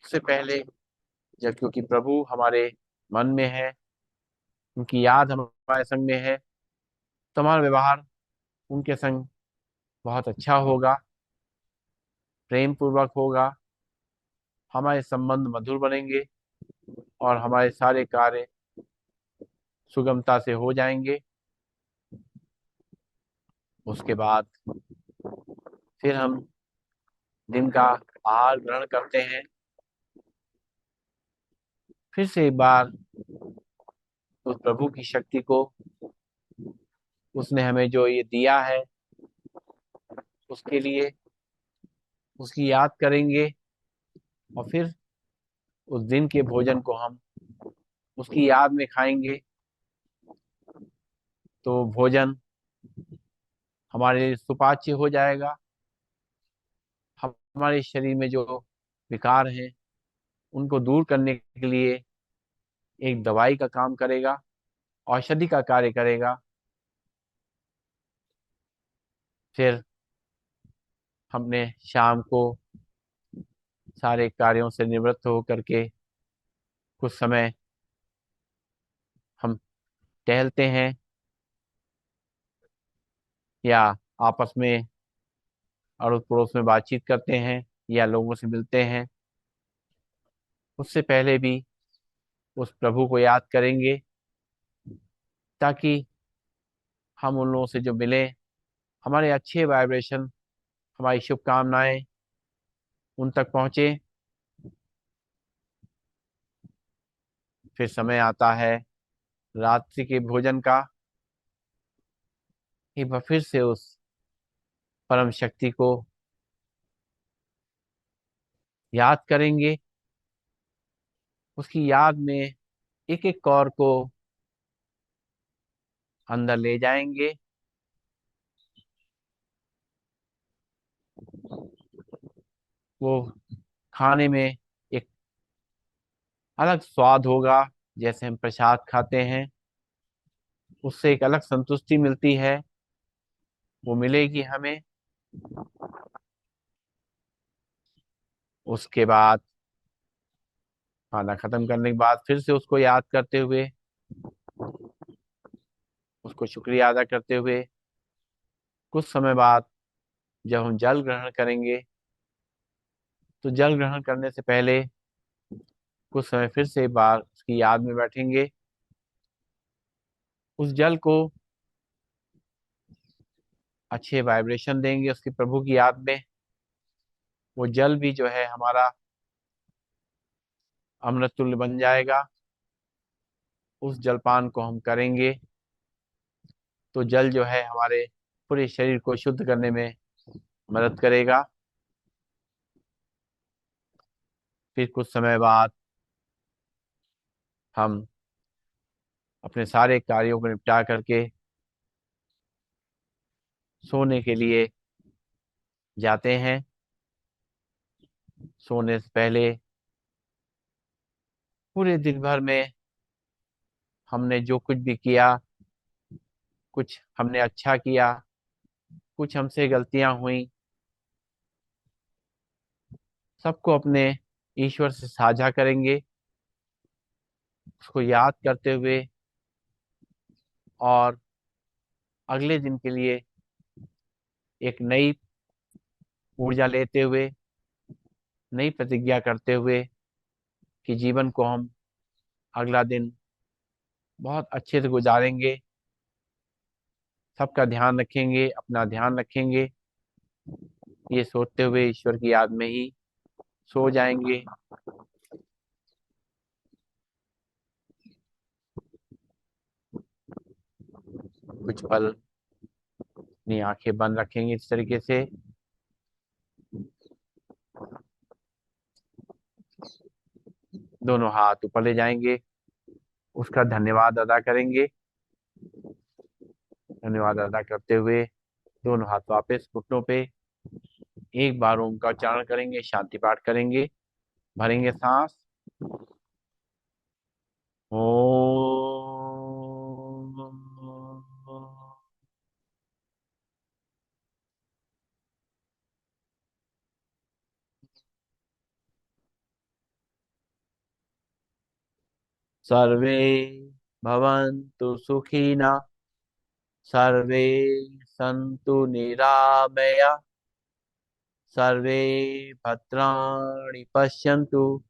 उससे पहले, जब क्योंकि प्रभु हमारे मन में है, उनकी याद हमारे संग में है, तो हमारा व्यवहार उनके संग बहुत अच्छा होगा, प्रेम पूर्वक होगा, हमारे संबंध मधुर बनेंगे और हमारे सारे कार्य सुगमता से हो जाएंगे। उसके बाद फिर हम दिन का आहार ग्रहण करते हैं। फिर से एक बार उस प्रभु की शक्ति को, उसने हमें जो ये दिया है, उसके लिए उसकी याद करेंगे। और फिर उस दिन के भोजन को हम उसकी याद में खाएंगे। तो भोजन हमारे लिए सुपाच्य हो जाएगा, हमारे शरीर में जो विकार हैं उनको दूर करने के लिए एक दवाई का काम करेगा, औषधि का कार्य करेगा। फिर हमने शाम को सारे कार्यों से निवृत्त होकर के कुछ समय हम टहलते हैं या आपस में अड़ोस पड़ोस में बातचीत करते हैं या लोगों से मिलते हैं। उससे पहले भी उस प्रभु को याद करेंगे, ताकि हम उन लोगों से जो मिले, हमारे अच्छे वाइब्रेशन, हमारी शुभकामनाएं उन तक पहुंचे। फिर समय आता है रात्रि के भोजन का। एक बार फिर से उस परम शक्ति को याद करेंगे, उसकी याद में एक एक कौर को अंदर ले जाएंगे। वो खाने में एक अलग स्वाद होगा, जैसे हम प्रसाद खाते हैं, उससे एक अलग संतुष्टि मिलती है, वो मिलेगी हमें। उसके बाद खाना खत्म करने के बाद फिर से उसको याद करते हुए, उसको शुक्रिया अदा करते हुए, कुछ समय बाद जब हम जल ग्रहण करेंगे, तो जल ग्रहण करने से पहले कुछ समय फिर से एक बार उसकी याद में बैठेंगे। उस जल को अच्छे वाइब्रेशन देंगे उसकी प्रभु की याद में। वो जल भी जो है हमारा अमृत तुल्य बन जाएगा। उस जलपान को हम करेंगे तो जल जो है हमारे पूरे शरीर को शुद्ध करने में मदद करेगा। फिर कुछ समय बाद हम अपने सारे कार्यों को निपटा करके सोने के लिए जाते हैं। सोने से पहले पूरे दिन भर में हमने जो कुछ भी किया, कुछ हमने अच्छा किया, कुछ हमसे गलतियां हुई, सबको अपने ईश्वर से साझा करेंगे, उसको याद करते हुए और अगले दिन के लिए एक नई ऊर्जा लेते हुए, नई प्रतिज्ञा करते हुए कि जीवन को हम अगला दिन बहुत अच्छे से गुजारेंगे, सबका ध्यान रखेंगे, अपना ध्यान रखेंगे। ये सोचते हुए ईश्वर की याद में ही सो जाएंगे। कुछ पल अपनी आंखें बंद रखेंगे इस तरीके से। दोनों हाथ ऊपर ले जाएंगे, उसका धन्यवाद अदा करेंगे। धन्यवाद अदा करते हुए दोनों हाथ वापस घुटनों पे, एक बार ओम का उच्चारण करेंगे, शांति पाठ करेंगे, भरेंगे सांस। ओम। सर्वे भवन्तु सुखिनः, सर्वे सन्तु निरामया, सर्वे भद्राणि पश्यन्तु,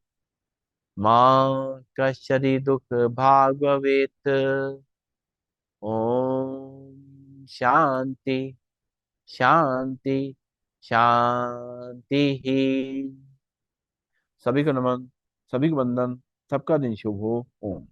मां कश्चित् दुःख भाग् भवेत्। ओम शांति शांति शांति ही। सभी को नमन, सभी को वंदन, सबका दिन शुभ हो। ओम।